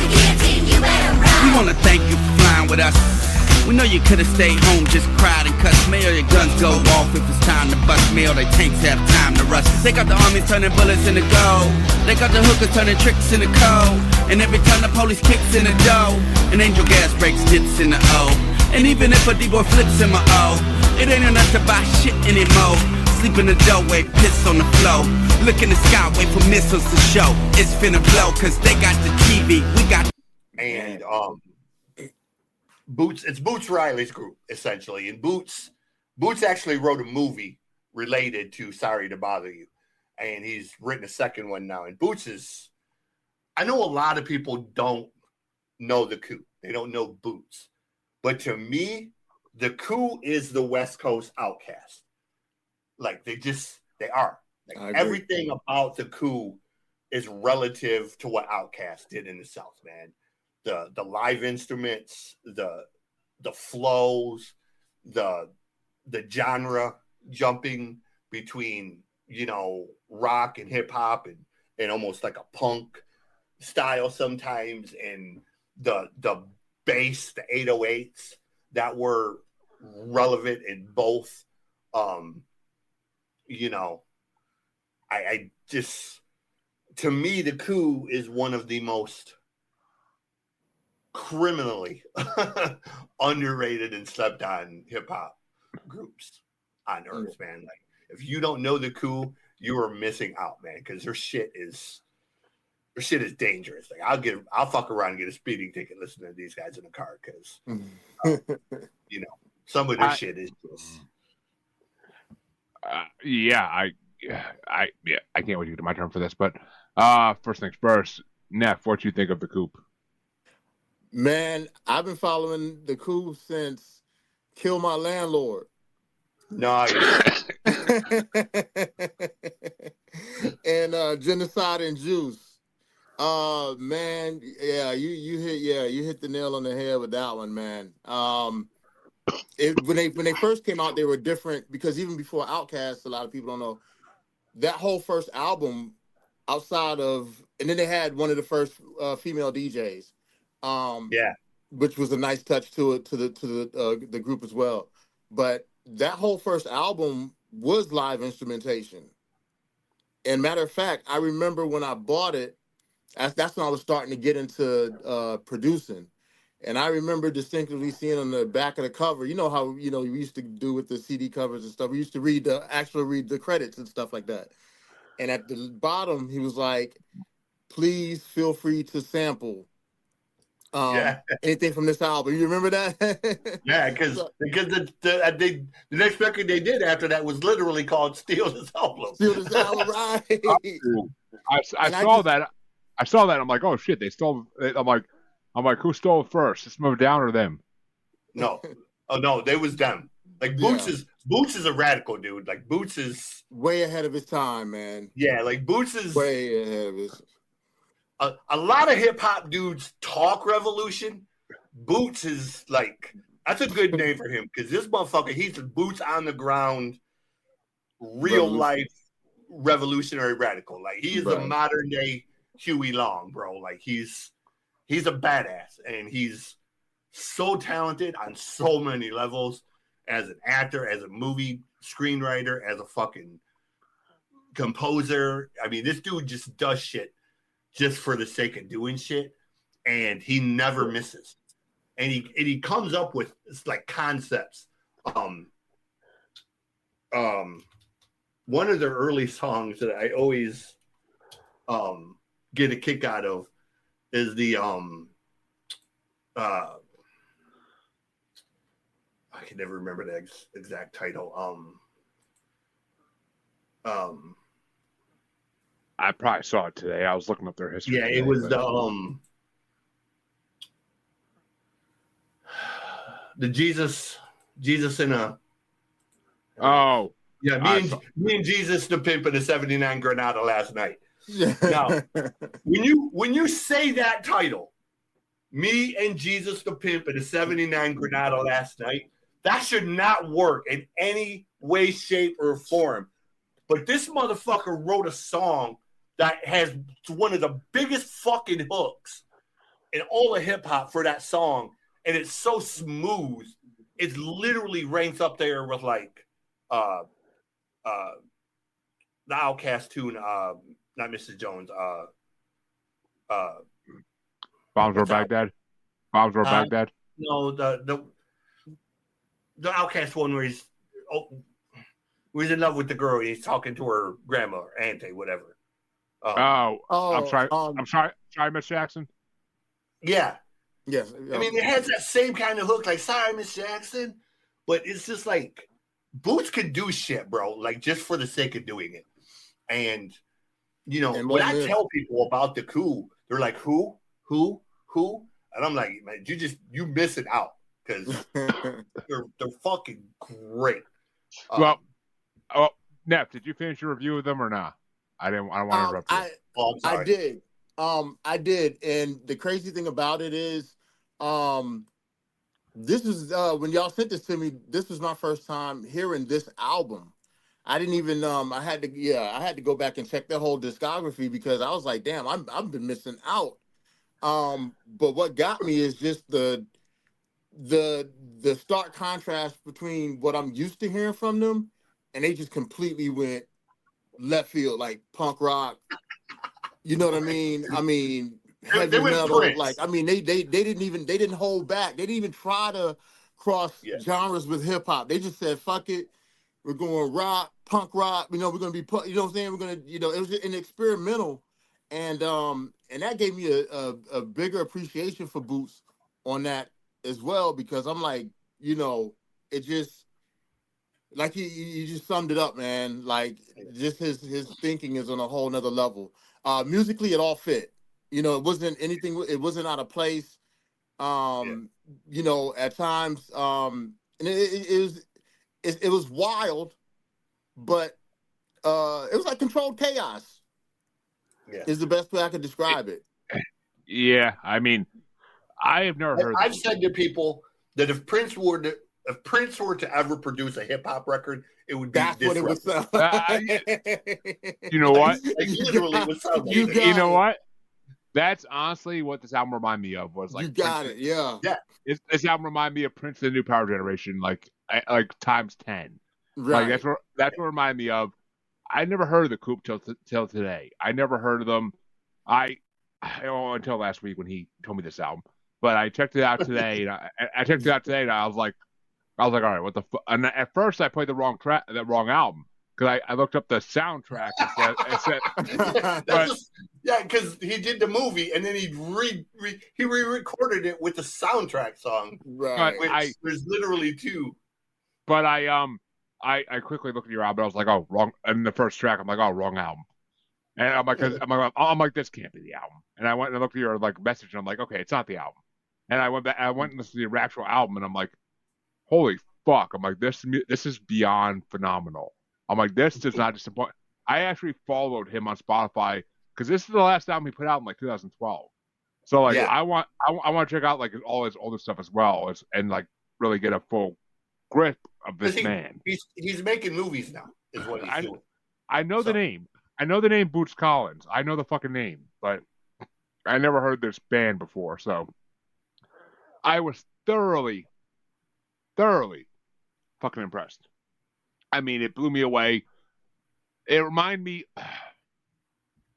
want to thank you for flying with us. We know you could have stayed home, just cried and cussed. May or your guns go off if it's time to bust. May or the tanks have time to rust. They got the armies turning bullets into gold. They got the hookers turning tricks into cold. And every time the police kicks in the dough, an angel gas breaks dips in the O. And even if a D-boy flips in my O, It ain't enough to buy shit anymore. Sleep in the doorway, piss on the floor. Look in the sky, wait for missiles to show. It's finna blow, cause they got the TV, we got. And Boots, it's Boots Riley's group, essentially. And Boots actually wrote a movie related to Sorry to Bother You. And he's written a second one now. And Boots is, I know a lot of people don't know the Coup. They don't know Boots. But to me, the Coup is the West Coast Outcast. Like, they are. Like, everything about the Coup is relative to what Outkast did in the South, man. The live instruments, the flows, the genre jumping between, you know, rock and hip hop and almost like a punk style sometimes, and the bass, the 808s that were relevant in both. You know, I just, to me, the Coup is one of the most criminally underrated and slept on hip hop groups on earth, man. Like, if you don't know the Coup, you are missing out, man, because their shit is dangerous. Like, I'll fuck around and get a speeding ticket listening to these guys in the car, because you know, some of this shit is just I can't wait to get to my turn for this. But first things first, Neff, what you think of the Coup? Man, I've been following the Coup since Kill My Landlord. nice. And Genocide and Juice. Man, yeah, you hit the nail on the head with that one, man. When they first came out, they were different, because even before Outkast, a lot of people don't know, that whole first album, outside of, and then they had one of the first female DJs, which was a nice touch to it, to the group as well. But that whole first album was live instrumentation. And matter of fact, I remember when I bought it, that's when I was starting to get into producing. And I remember distinctly seeing on the back of the cover, you know how, you know, we used to do with the CD covers and stuff. We used to read the credits and stuff like that. And at the bottom, he was like, please feel free to sample anything from this album. You remember that? Yeah, because the next record they did after that was literally called Steal This Album. Steal This Album, right? I saw that. I saw that. I'm like, oh shit, they stole. I'm like, who stole it first? System of a Down or them? No, they was them. Like, Boots is a radical dude. Like, Boots is way ahead of his time, man. Yeah, like, Boots is way ahead of his. A lot of hip hop dudes talk revolution. Boots is like, that's a good name for him, because this motherfucker, he's a boots on the ground, real life revolutionary radical. Like, he is a modern day Huey Long, bro. Like, he's a badass, and he's so talented on so many levels, as an actor, as a movie screenwriter, as a fucking composer. I mean, this dude just does shit just for the sake of doing shit, and he never misses. And he comes up with, it's like, concepts. One of their early songs that I always get a kick out of is the I can never remember the exact title. I probably saw it today. I was looking up their history. Yeah, it was the Jesus in a. Oh. Yeah, me and Jesus the Pimp in a 79 Granada last night. Now, when you say that title, me and Jesus the Pimp in a 79 Granada last night, that should not work in any way, shape, or form. But this motherfucker wrote a song that has one of the biggest fucking hooks in all of hip hop for that song, and it's so smooth. It literally ranks up there with, like, the Outkast tune, not Mrs. Jones. Bombs Over Baghdad. Bombs Over Baghdad. No, the Outkast one where he's was in love with the girl. And he's talking to her grandma or auntie, whatever. I'm sorry, Miss Jackson. Yeah. Yes. I mean, it has that same kind of hook, like, sorry, Miss Jackson. But it's just like, Boots can do shit, bro, like, just for the sake of doing it. And, when I tell people about the Coup, they're like, who? And I'm like, man, you missing out because they're fucking great. Neff, did you finish your review of them or not? I don't want to interrupt you. I did. I did. And the crazy thing about it is, this is when y'all sent this to me, this was my first time hearing this album. I didn't even I had to go back and check their whole discography because I was like, damn, I've been missing out. But what got me is just the stark contrast between what I'm used to hearing from them, and they just completely went left field, like punk rock. You know what I mean? I mean, heavy metal. Like, I mean, they didn't hold back. They didn't even try to cross genres with hip hop. They just said, "Fuck it, we're going rock, punk rock. We're gonna be put. You know what I'm saying? We're gonna, it was an experimental, and that gave me a bigger appreciation for Boots on that as well because I'm like, it just like you just summed it up, man. Like just his thinking is on a whole nother level. Musically, it all fit. It wasn't anything. It wasn't out of place. At times, and it was wild, but it was like controlled chaos. Yeah, is the best way I could describe it. Yeah, I mean, I have never heard. I've said to people that if Prince were to ever produce a hip hop record, it would be that's what it would sound. You know what? Like, literally, would sound like you know what? That's honestly what this album reminded me of. Was like you got Prince, it, yeah. This album reminded me of Prince, the New Power Generation, like times 10. Right. Like that's what reminded me of. I never heard of the Coup till today. I never heard of them. Until last week when he told me this album. But I checked it out today, and I was like, all right, what the fuck? And at first, I played the wrong album because I looked up the soundtrack and said, because he did the movie and then he re-recorded it with the soundtrack song, right? Which there's literally two. But I quickly looked at your album. I was like, oh, wrong. And the first track, I'm like, oh, wrong album. And I'm like, this can't be the album. And I went and looked at your message, and I'm like, okay, it's not the album. And I went back, and listened to the actual album, and I'm like, holy fuck! I'm like, this is beyond phenomenal. I'm like, this does not disappoint. I actually followed him on Spotify because this is the last album he put out in 2012. So I want to check out all his older stuff as well, and really get a full grip of this man. He's making movies now. Is what he's doing. I know the name. I know the name Boots Collins. I know the fucking name, but I never heard this band before. So I was thoroughly fucking impressed. I mean, it blew me away. It reminded me,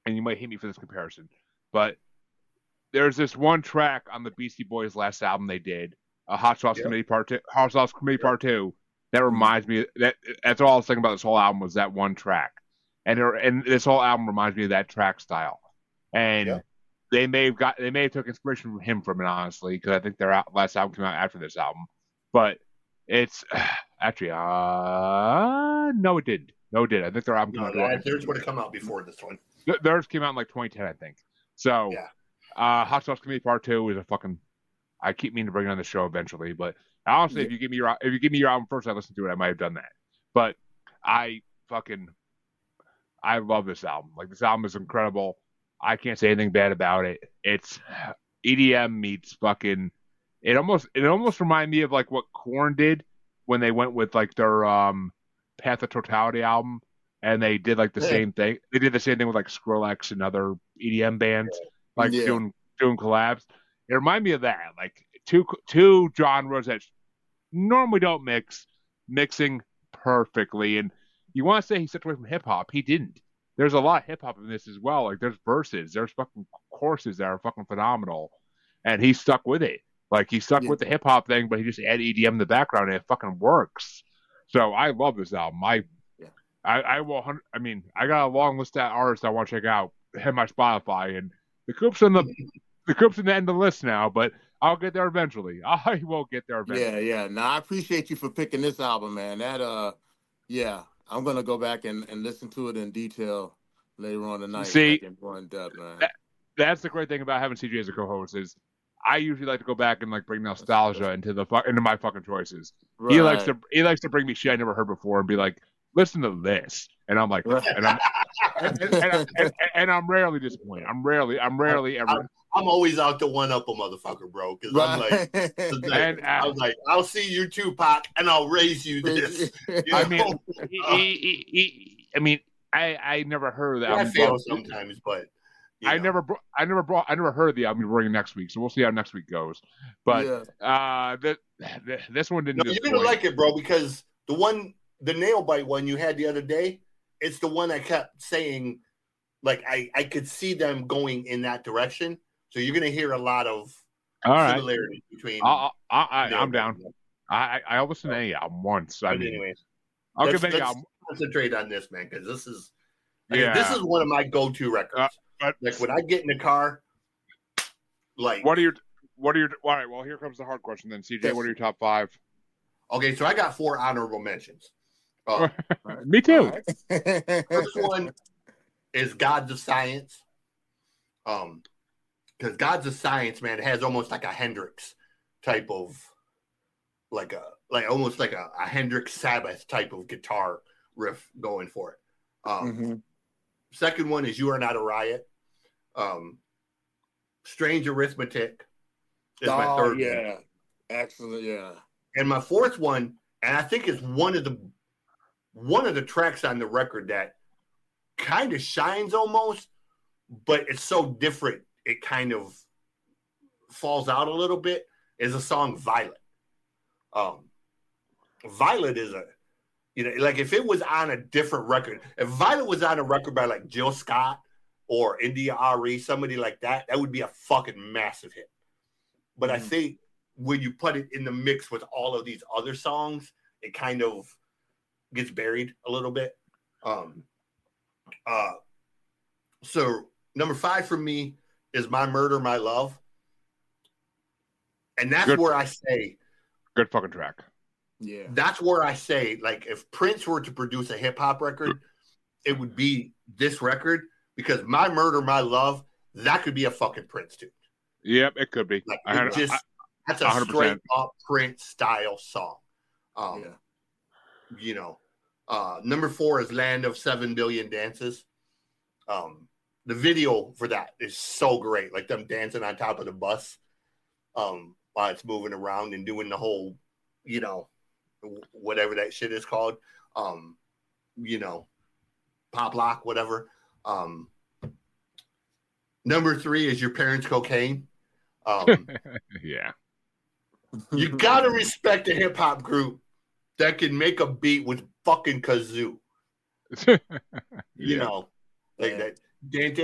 and you might hate me for this comparison, but there's this one track on the Beastie Boys' last album they did, Hot Sauce Committee Part 2. Hot Sauce Committee Part 2. That reminds me that's all I was thinking about this whole album was that one track. And this whole album reminds me of that track style, and they may have took inspiration from him from it, honestly, because I think their last album came out after this album. But it's actually no, it didn't. No, it did. I think their album came out. Theirs would have come out before this one. Theirs came out in 2010, I think. So, Hot Sauce Committee Part 2 is a fucking. I keep meaning to bring it on the show eventually, but honestly, if you give me your album first, I listen to it. I might have done that, but I love this album. This album is incredible. I can't say anything bad about it. It's EDM meets fucking. It almost reminded me of what Korn did when they went with their Path of Totality album, and they did the same thing. They did the same thing with Skrillex and other EDM bands, doing collabs. It reminded me of that, two genres that normally don't mixing perfectly. And you want to say he stepped away from hip hop? He didn't. There's a lot of hip hop in this as well. There's verses, there's fucking choruses that are fucking phenomenal, and he stuck with it. He stuck with the hip hop thing, but he just added EDM in the background, and it fucking works. So I love this album. Yeah. I will. I mean, I got a long list of artists I want to check out. Hit my Spotify, and the Coup's in the end of the list now. But I'll get there eventually. I will get there eventually. Yeah. Now I appreciate you for picking this album, man. I'm gonna go back and listen to it in detail later on tonight. See, more in depth, man. That's the great thing about having CJ as a co-host is I usually like to go back and like bring nostalgia into my fucking choices. Right. He likes to bring me shit I never heard before and be like, listen to this, and I'm like, and I'm rarely disappointed. I'm rarely ever. I'm always out to one up a motherfucker, bro. Because I'm like, I was like, I'll see you too, Pac, and I'll raise you this. I mean, I never heard of that. I fail sometimes, but. I never heard of the album. We're bringing next week, so we'll see how next week goes. But this one didn't. No, you're gonna like it, bro, because the nail bite one you had the other day, it's the one I kept saying, like I could see them going in that direction. So you're gonna hear a lot of similarities between. I'm down. I'll listen to any album once. Anyways, let's concentrate on this, man, because this is one of my go-to records. Like when I get in the car, like what are your all right, well, here comes the hard question then. CJ, what are your top 5? Okay, so I got 4 honorable mentions. Me too. First one is Gods of Science. Because Gods of Science, man, it has almost like a Hendrix type of almost like a Hendrix Sabbath type of guitar riff going for it. Second one is You Are Not a Riot. Strange Arithmetic is my third one. Excellent, yeah. And my fourth one, and I think is one of the tracks on the record that kind of shines almost, but it's so different it kind of falls out a little bit, is a song Violet. Violet is like if it was on a different record, if Violet was on a record by like Jill Scott or India Ari, somebody like that, that would be a fucking massive hit. But I think when you put it in the mix with all of these other songs, it kind of gets buried a little bit. So number 5 for me is My Murder, My Love. And that's where I say, good fucking track. Yeah. That's where I say, like, if Prince were to produce a hip hop record, it would be this record, because My Murder, My Love, that could be a fucking Prince tune. Yep, it could be. Like, that's a 100%. Straight up Prince style song. Number 4 is Land of 7 Billion Dances. The video for that is so great. Like them dancing on top of the bus while it's moving around and doing the whole, whatever that shit is called, pop lock, whatever. Number 3 is Your Parents' Cocaine. Yeah. You gotta respect a hip hop group that can make a beat with fucking kazoo. Like that. And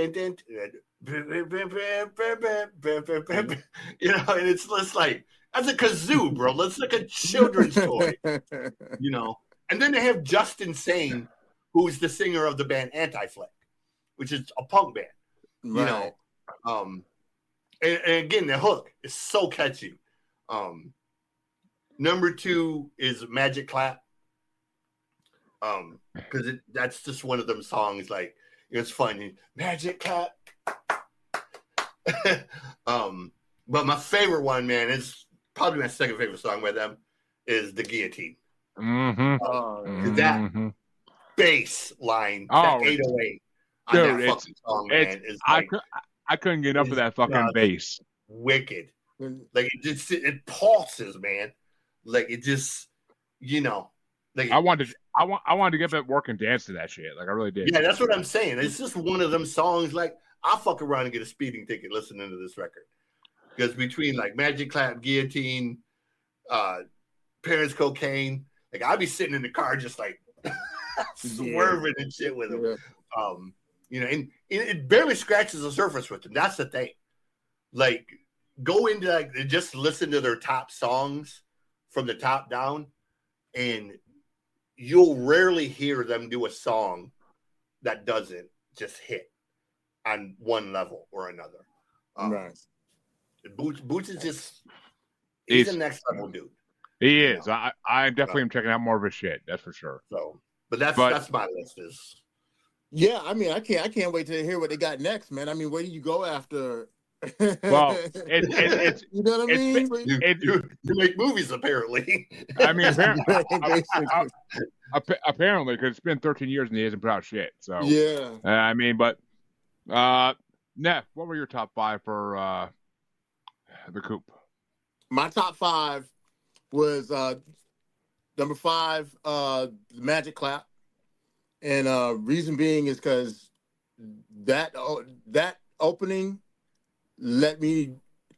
it's just like, that's a kazoo, bro. That's like a children's toy. And then they have Justin Sane, who's the singer of the band Anti-Flag, which is a punk band. Right. And again, the hook is so catchy. Number 2 is Magic Clap. Because that's just one of them songs, like, it's funny. Magic Clap. But my favorite one, man, is probably my second favorite song by them, is The Guillotine. That bass line, that 808 on that fucking song, man, is like, I couldn't get enough of that fucking bass. Wicked. Like, it pulses, man. Like, it just, like, I wanted to get back work and dance to that shit. Like, I really did. Yeah, that's what I'm saying. It's just one of them songs. Like, I'll fuck around and get a speeding ticket listening to this record, because between like Magic Clap, Guillotine, Parents' Cocaine, like, I'd be sitting in the car just like swerving and shit with them. And it barely scratches the surface with them. That's the thing. Like, go into like just listen to their top songs from the top down, and you'll rarely hear them do a song that doesn't just hit on one level or another. Right. Boots is just he's a next level dude. He is. I definitely am checking out more of his shit. That's for sure. So, but that's my list. Is yeah. I mean, I can't wait to hear what they got next, man. I mean, where do you go after? Well, it's you know what I mean. You make movies apparently. I mean, apparently, because it's been 13 years and he hasn't put out shit. So yeah. I mean, but Neff, what were your top 5 for the Coup? My top 5 was number 5, the Magic Clap, and reason being is because that opening let me.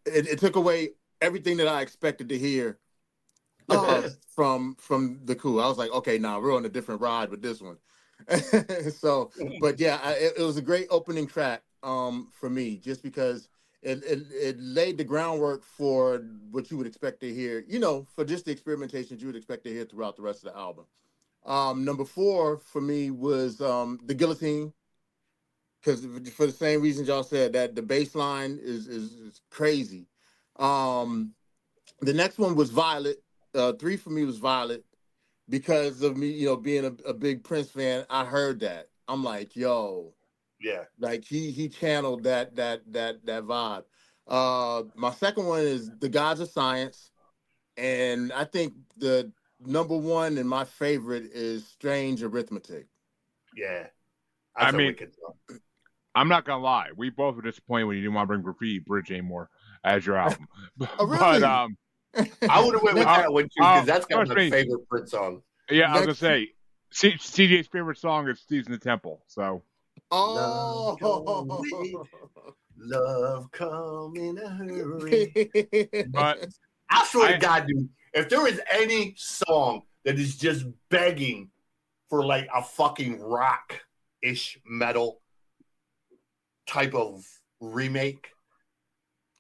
It took away everything that I expected to hear from the Coup. I was like, okay, now we're on a different ride with this one. So, but yeah, it was a great opening track for me, just because it laid the groundwork for what you would expect to hear, for just the experimentations you would expect to hear throughout the rest of the album. Number 4 for me was the Guillotine, because for the same reasons y'all said, that the bass line is crazy. The next one was Violet. 3 for me was Violet, because of me, being a big Prince fan. I heard that. I'm like, yo. Yeah. Like he channeled that vibe. My second one is The Gods of Science. And I think the number 1 and my favorite is Strange Arithmetic. Yeah. I mean, I'm not gonna lie. We both were disappointed when you didn't want to bring Graffiti Bridge anymore as your album. Oh, really? But I would have went with that one too, because that's got my favorite Prince song. Yeah, I was gonna say CJ's favorite song is "Thieves in the Temple." So. Oh, love come in a hurry. But I swear to God, dude, if there is any song that is just begging for like a fucking rock-ish metal type of remake,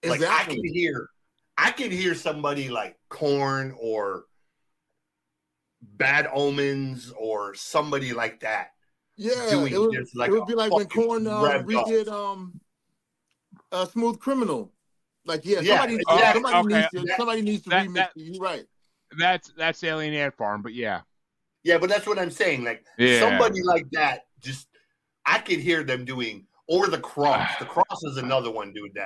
exactly. Like I can hear somebody like Korn or Bad Omens or somebody like that. Yeah, it would be like when Korn redid Smooth Criminal. Like, somebody needs to remix it. You're right. That's Alien Ant Farm, but yeah. Yeah, but that's what I'm saying. Like somebody like that, just I could hear them doing, or The Cross. The Cross is another one, dude.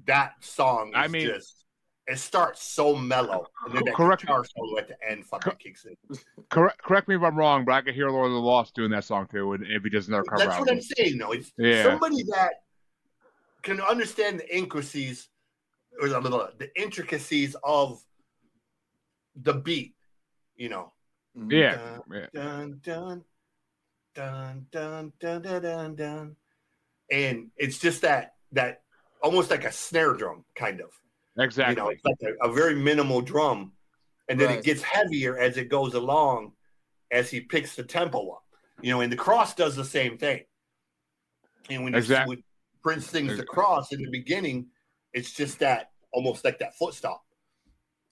That song is just, it starts so mellow, and then that guitar solo at the end fucking kicks in. Correct me if I'm wrong, but I could hear Lord of the Lost doing that song too, and if he does another cover That's what I'm saying, though. It's somebody that can understand the intricacies, or the intricacies of the beat, Yeah. Dun, dun, dun, dun, dun, dun, dun, dun. And it's just that almost like a snare drum, kind of. Exactly. It's like a very minimal drum, and then it gets heavier as it goes along, as he picks the tempo up. And The Cross does the same thing. And when Prince sings The Cross in the beginning, it's just that almost like that foot stop,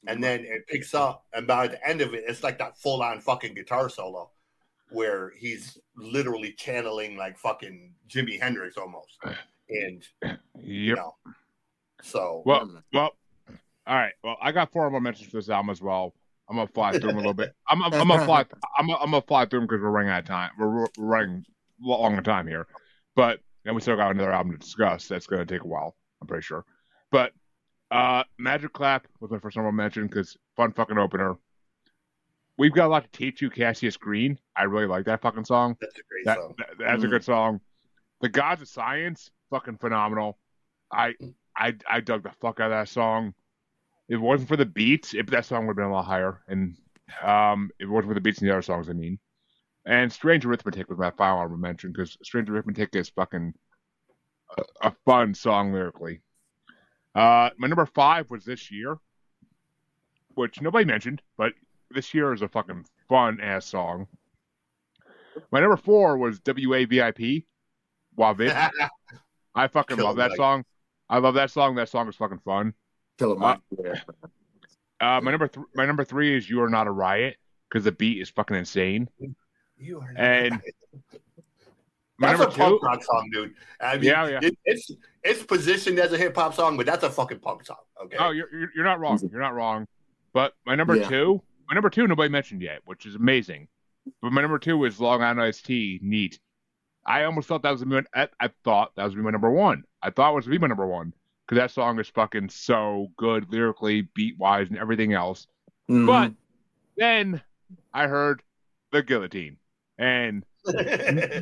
and then it picks up, and by the end of it, it's like that full on fucking guitar solo, where he's literally channeling like fucking Jimi Hendrix almost. And so well, all right. Well, I got 4 more mentions for this album as well. I'm gonna fly through them a little bit. I'm gonna fly through them because we're running out of time. We're running long on time here, but we still got another album to discuss. That's gonna take a while, I'm pretty sure. But Magic Clap was my first honorable mention because fun fucking opener. We've Got a Lot to Teach You, Cassius Green. I really like that fucking song. That's a great song. That's a good song. The Gods of Science, fucking phenomenal. I dug the fuck out of that song. If it wasn't for the beats, that song would have been a lot higher. And if it wasn't for the beats in the other songs, I mean. And Strange Arithmetic was my final honorable mention because Strange Arithmetic is fucking a fun song lyrically. My number 5 was This Year, which nobody mentioned, but This Year is a fucking fun ass song. My number 4 was WAVIP. Wavip. I fucking love that song. I love that song. That song is fucking fun. Killuminati. My number 3 is You Are Not a Riot because the beat is fucking insane. You are And my that's a number punk two, rock song, dude. I mean, yeah. It's positioned as a hip hop song, but that's a fucking punk song. Okay. Oh, you're not wrong. You're not wrong. But my number two, nobody mentioned yet, which is amazing. But my number two is Long Island Iced Tea. Neat. I almost thought that was I thought that was gonna be my number one. I thought it was gonna be my number one because that song is fucking so good lyrically, beat wise, and everything else. Mm-hmm. But then I heard the Guillotine, and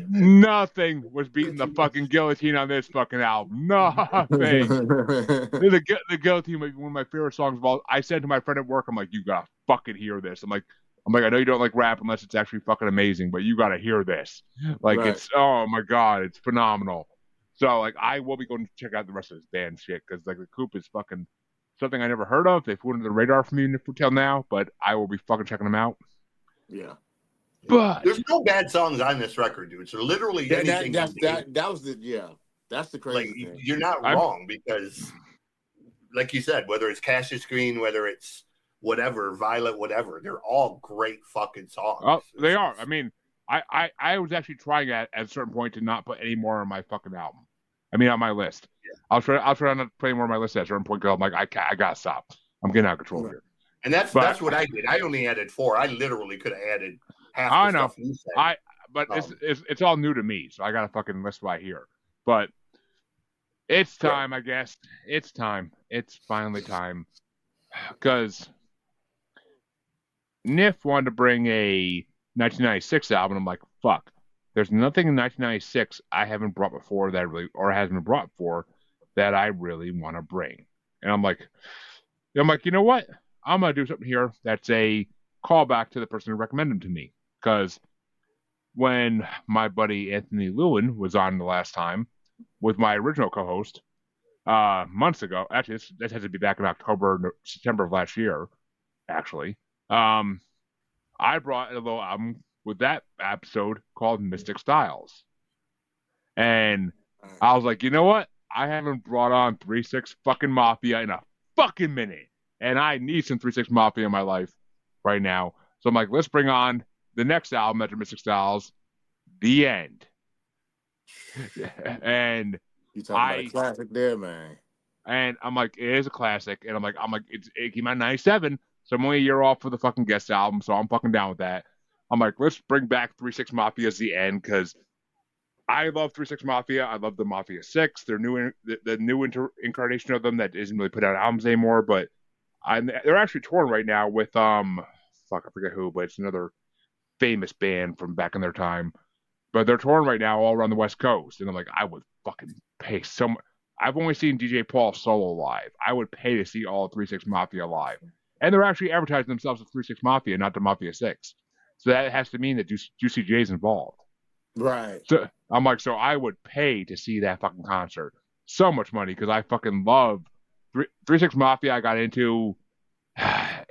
nothing was beating the fucking Guillotine on this fucking album. Nothing. The Guillotine might be one of my favorite songs of all. I said to my friend at work, I'm like, you gotta fucking hear this. I'm like, I know you don't like rap unless it's actually fucking amazing, but you gotta hear this. Like, Right. It's, oh my god, it's phenomenal. So, like, I will be going to check out the rest of this band shit, because, like, the Coup is fucking something I never heard of. They flew under the radar for me until now, but I will be fucking checking them out. Yeah. But there's no bad songs on this record, dude. So literally anything. That was that's the crazy Like, thing. you're not wrong, because, like you said, whether it's Cassius Green, whether it's whatever, Violet, whatever, they're all great fucking songs. Oh, they are. I mean, I was actually trying at a certain point to not put any more on my fucking album. I mean, on my list. Yeah. I'll try not to put any more on my list at a certain point, because I'm like, I gotta stop. I'm getting out of control here. And that's what I did. I only added 4. I literally could have added half the stuff you said. But it's all new to me, so I gotta fucking list right here. But it's time, I guess. It's time. It's finally time. Because Nif wanted to bring a 1996 album. I'm like, fuck. There's nothing in 1996 I haven't brought before or hasn't been brought before that I really want to bring. And I'm like, you know what? I'm gonna do something here that's a callback to the person who recommended them to me. Because when my buddy Anthony Llewellyn was on the last time with my original co-host months ago, actually this has to be back in September of last year, actually. I brought a little album with that episode called Mystic Styles. And I was like, you know what? I haven't brought on 3-6 fucking Mafia in a fucking minute. And I need some 3-6 Mafia in my life right now. So I'm like, let's bring on the next album after Mystic Styles, The End. And You talking about a classic there, man. And I'm like, it is a classic. And I'm like, it came out in 97. So I'm only a year off for the fucking guest album. So I'm fucking down with that. I'm like, let's bring back 3-6 Mafia as The End, because I love 3-6 Mafia. I love the Mafia 6. They're the new incarnation of them that isn't really put out albums anymore. But they're actually touring right now with I forget who, but it's another famous band from back in their time. But they're touring right now all around the West Coast. And I'm like, I would fucking pay so much. I've only seen DJ Paul solo live. I would pay to see all of 3-6 Mafia live. And they're actually advertising themselves as 3-6 Mafia, not the Mafia 6. So that has to mean that Juicy J's involved. Right. So I'm like, so I would pay to see that fucking concert. So much money, because I fucking love 3-6 Mafia. I got into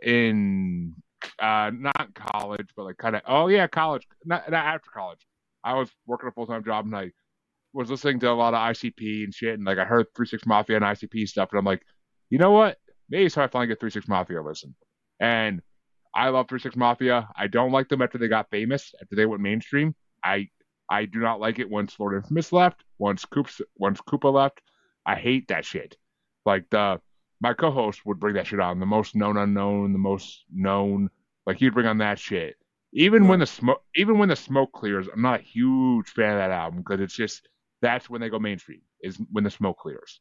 in not college, but like kind of college, not after college. I was working a full-time job, and I was listening to a lot of ICP and shit, and like I heard 3-6 Mafia and ICP stuff, and I'm like, you know what? Maybe it's time I finally get 3-6 Mafia listen. And I love 3-6 Mafia. I don't like them after they got famous, after they went mainstream. I do not like it once Lord Infamous left, once Koopa left. I hate that shit. Like my co-host would bring that shit on, the most known unknown, the most known. Like he'd bring on that shit. Even when the smoke clears, I'm not a huge fan of that album, because it's just that's when they go mainstream, is when the smoke clears,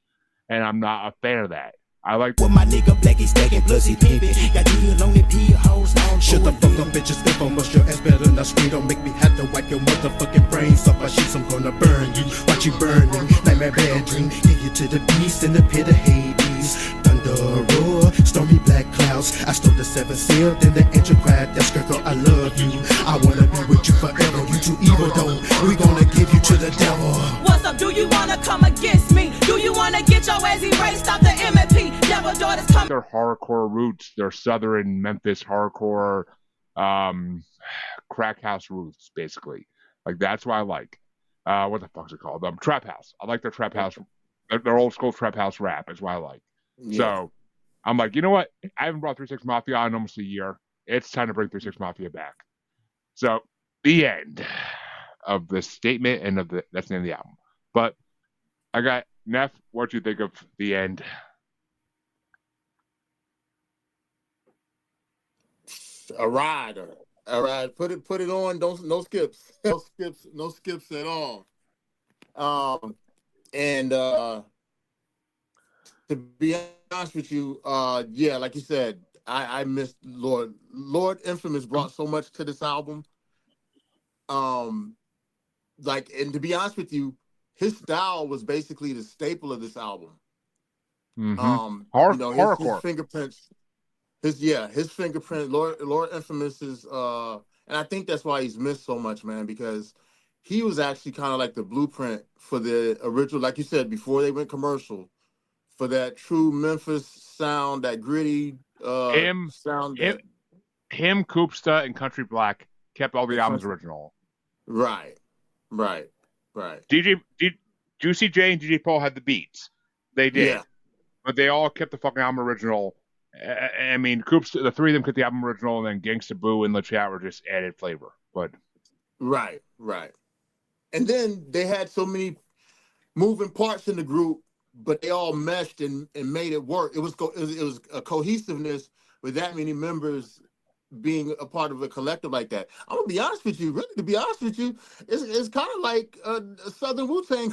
and I'm not a fan of that. I like when my nigga Blackie stacking pussy pimpin'. Got deal on the P hoes on. Shut the fuck up, bitches. Step on bust your ass better not scream. Don't make me have to wipe your motherfucking brains off my sheets. I'm gonna burn you. Watch you burning. Nightmare bad dream. Get you to the beast in the pit of Hades. Thunder roar, stormy black clouds. I stole the 7th seal, then the angel cried. That girl, I love you. I wanna be with you forever. You too evil though. We gonna give you to the devil. What's up? Do you wanna come against me? Do you wanna get your ass erased off the MFP? Devil daughters come. Their hardcore roots, their southern Memphis hardcore, crack house roots, basically. Like that's why I like. What the fuck's it called? Trap house. I like their trap house. Their old school trap house rap is why I like. Yeah. So I'm like, you know what? I haven't brought 3-6 Mafia in almost a year. it's time to bring 3 6 Mafia back. So the end of the statement and that's the end of the album. But I got Neff. What do you think of the end? A ride. Put it on. No skips. No skips at all. And to be honest with you, yeah, like you said, I missed Lord. Lord Infamous brought so much to this album. And to be honest with you, his style was basically the staple of this album. Mm-hmm. His fingerprints. His fingerprint. Lord Infamous is, and I think that's why he's missed so much, man, because he was actually kind of like the blueprint for the original, like you said, before they went commercial, for that true Memphis sound, that gritty sound. Him, Coopsta, and Country Black kept all the albums original. Right. Juicy J and DJ Paul had the beats. They did. Yeah. But they all kept the fucking album original. I mean, Coopsta, the three of them kept the album original, and then Gangsta Boo and LeChat were just added flavor. But Right. And then they had so many moving parts in the group, but they all meshed and made it work. It was a cohesiveness with that many members being a part of a collective like that. I'm gonna be honest with you. Really, to be honest with you, it's kind of like a Southern Wu-Tang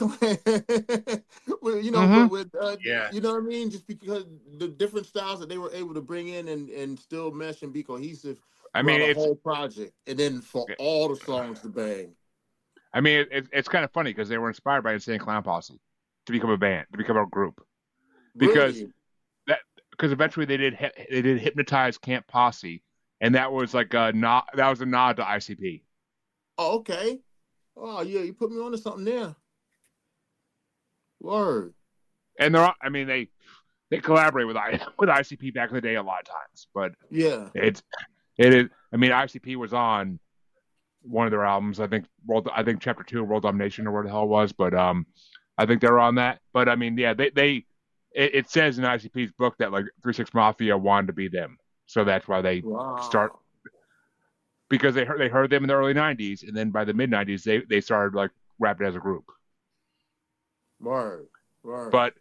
you know, with you know what I mean? Just because the different styles that they were able to bring in and still mesh and be cohesive. I mean, it's a whole project, and then for all the songs to bang. I mean, it's kind of funny because they were inspired by Insane Clown Posse to become a band, to become a group, because eventually they did Hypnotize Camp Posse, and that was like a nod to ICP. Oh, okay. Oh yeah, you put me onto something there. Word. And they collaborate with ICP back in the day a lot of times, but yeah, it is. I mean, ICP was on one of their albums. I think Chapter 2, World Domination, or where the hell it was, but I think they were on that. But I mean, yeah, it says in ICP's book that like 3 6 Mafia wanted to be them, so that's why they start, because they heard them in the early '90s, and then by the mid '90s they started like rapping as a group. Word. But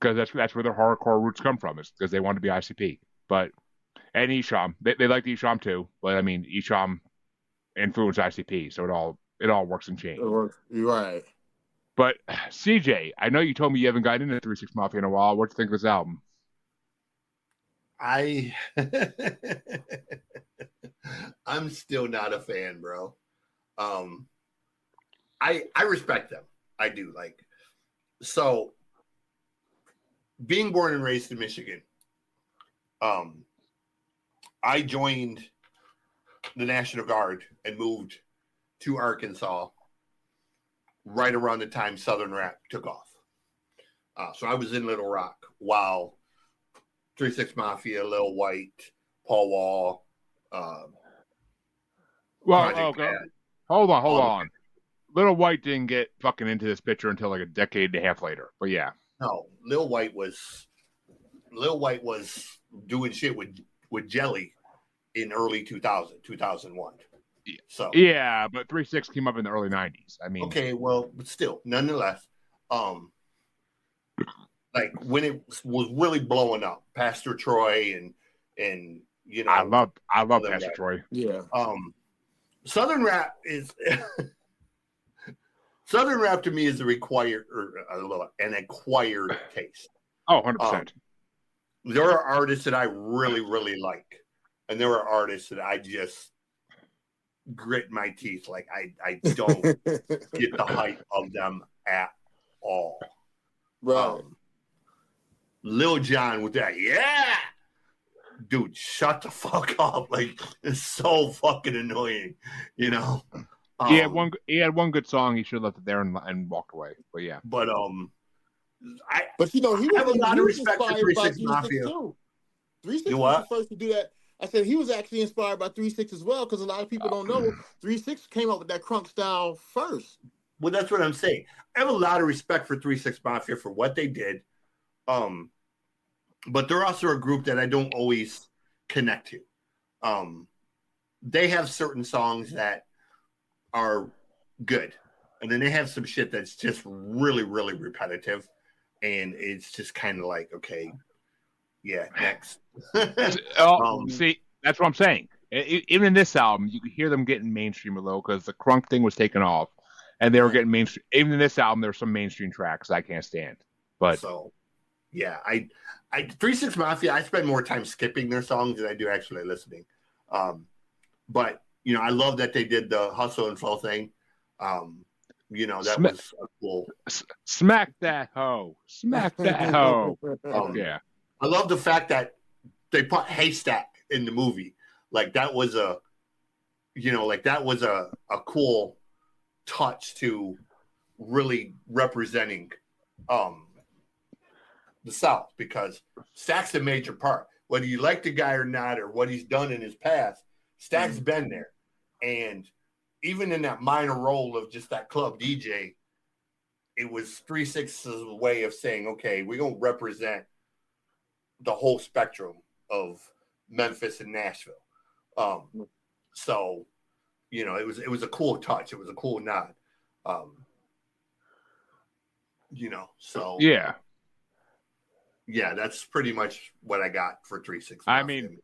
because that's where their hardcore roots come from, is because they want to be ICP. But and Esham, they liked Esham too, but I mean Esham influenced ICP, so it all works in chain. You're right. But CJ, I know you told me you haven't gotten into 3 6 Mafia in a while. What do you think of this album? I'm still not a fan, bro. I respect them. I do. Like, so being born and raised in Michigan, I joined the National Guard and moved to Arkansas right around the time Southern rap took off. So I was in Little Rock while 3 6 Mafia, Lil White, Paul Wall. Okay. Hold on. Little White didn't get fucking into this picture until like a decade and a half later. But yeah. No, Lil White was doing shit with Jelly in early 2001. Yeah. So yeah, but 3 6 came up in the early '90s. I mean, okay, well, but still, nonetheless, like when it was really blowing up, Pastor Troy and you know, I love Pastor Troy. Yeah. Southern rap is Southern rap to me is an acquired taste. Oh, 100%. There are artists that I really, really like, and there are artists that I just grit my teeth. Like I don't get the hype of them at all. Right. Lil Jon with that, yeah. Dude, shut the fuck up. Like, it's so fucking annoying, you know? He had one good song. He should have left it there and walked away. But yeah. But you know, he have a lot of respect for 3 6 Mafia. 3 6 was the first to do that. I said he was actually inspired by 3 6 as well, because a lot of people don't know 3 6 came up with that crunk style first. Well, that's what I'm saying. I have a lot of respect for 3 6 Mafia for what they did. But they're also a group that I don't always connect to. they have certain songs that are good, and then they have some shit that's just really, really repetitive, and it's just kind of like, okay, yeah, next. See, that's what I'm saying. Even in this album, you could hear them getting mainstream a little because the crunk thing was taken off, and they were getting mainstream. Even in this album, there's some mainstream tracks I can't stand. But so, yeah, I 3-6 Mafia, I spend more time skipping their songs than I do actually listening. But you know, I love that they did the hustle and flow thing. You know, that was a cool. Smack that hoe! Smack that hoe! Yeah, I love the fact that they put Haystack in the movie. Like that was a cool touch to really representing the South, because Stack's a major part. Whether you like the guy or not, or what he's done in his past, Stack's been there. And even in that minor role of just that club DJ, it was 3-6's way of saying, okay, we're going to represent the whole spectrum of Memphis and Nashville. So, you know, it was a cool touch. It was a cool nod. You know, so yeah, that's pretty much what I got for 3-6. I mean,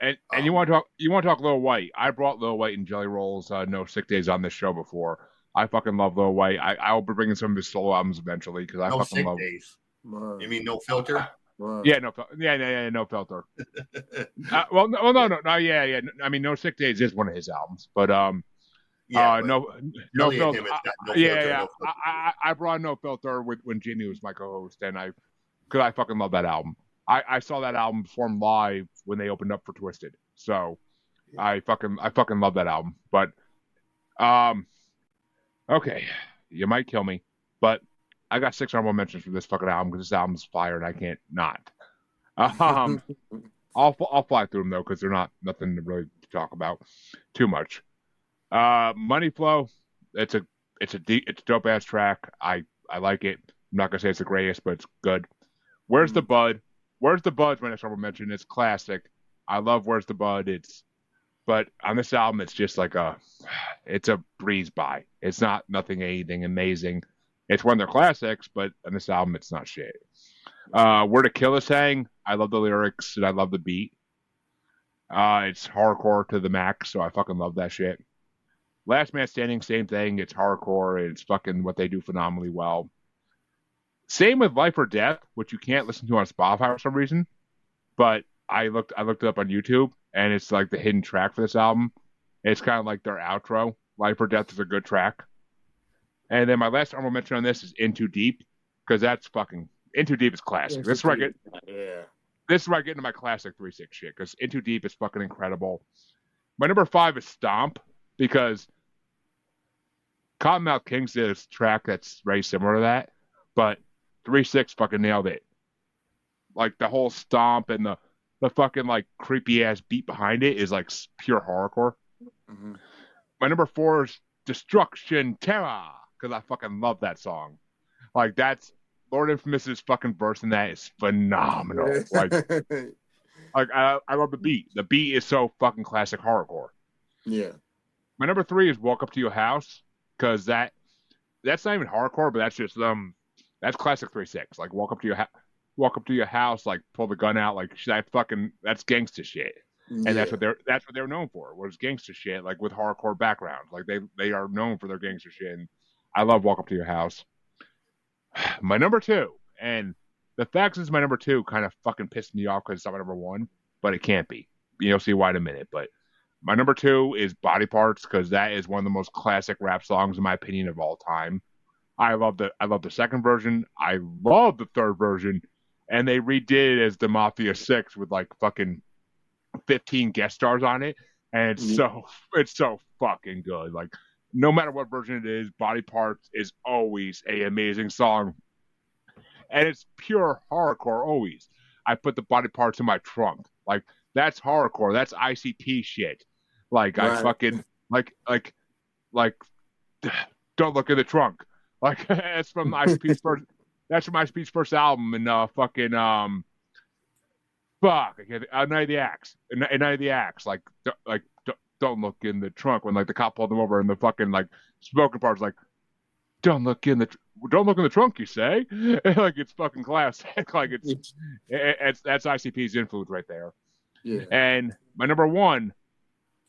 and you want to talk Lil White? I brought Lil White and Jelly Roll's No Sick Days on this show before. I fucking love Lil White. I'll be bringing some of his solo albums eventually because I fucking love. Days. You mean No Filter? Yeah, no filter. No, yeah. I mean, No Sick Days is one of his albums, but no filter. I brought No Filter when Jimmy was my co-host, and because I fucking love that album. I saw that album perform live when they opened up for Twisted, so I fucking love that album. But okay, you might kill me, but I got 6 honorable mentions for this fucking album because this album's fire and I can't not. I'll fly through them though because they're nothing to really talk about too much. Money Flow, it's a dope ass track. I like it. I'm not gonna say it's the greatest, but it's good. Where's the Bud? Where's the Bud's my next honorable mention? It's classic. I love Where's the Bud. But on this album, it's just like it's a breeze by. It's nothing anything amazing. It's one of their classics, but on this album, it's not shit. Where to Kill Us Hang, I love the lyrics and I love the beat. It's hardcore to the max, so I fucking love that shit. Last Man Standing, same thing. It's hardcore and it's fucking what they do phenomenally well. Same with Life or Death, which you can't listen to on Spotify for some reason. But I looked it up on YouTube, and it's like the hidden track for this album. It's kind of like their outro. Life or Death is a good track. And then my last honorable mention on this is In Too Deep, because that's fucking In Too Deep is classic. This is where I get into my classic 3-6 shit, because In Too Deep is fucking incredible. My number 5 is Stomp, because Cottonmouth Kings did a track that's very similar to that, but 3-6 fucking nailed it. Like the whole stomp and the fucking like creepy ass beat behind it is like pure horrorcore. Mm-hmm. My number 4 is Destruction Terror, because I fucking love that song. Like that's Lord Infamous's fucking verse in that is phenomenal. Like I love the beat. The beat is so fucking classic horrorcore. Yeah. My number 3 is Walk Up to Your House, because that's not even hardcore, but that's just that's classic 3-6. Like walk up to your house, like pull the gun out, like that's gangsta shit. And that's what they're known for, was gangsta shit, like with hardcore backgrounds. Like they are known for their gangsta shit. And I love Walk Up to Your House. My number 2, and the fact is my number 2 kind of fucking pissed me off because it's not my number 1, but it can't be. You'll see why in a minute. But my number 2 is Body Parts, because that is one of the most classic rap songs in my opinion of all time. I love the second version. I love the third version, and they redid it as the Mafia 6 with like fucking 15 guest stars on it, and it's so fucking good. Like no matter what version it is, Body Parts is always a amazing song, and it's pure hardcore always. I put the Body Parts in my trunk. Like that's hardcore. That's ICP shit. Like right. I fucking like don't look in the trunk. Like that's from ICP's first. That's from ICP's first album, and fuck. Night of the Axe. Night of the Axe. Like don't look in the trunk when like the cop pulled them over and the fucking like smoking part's like, don't look in the trunk, you say? Like it's fucking classic. Like that's ICP's influence right there. Yeah. And my number one,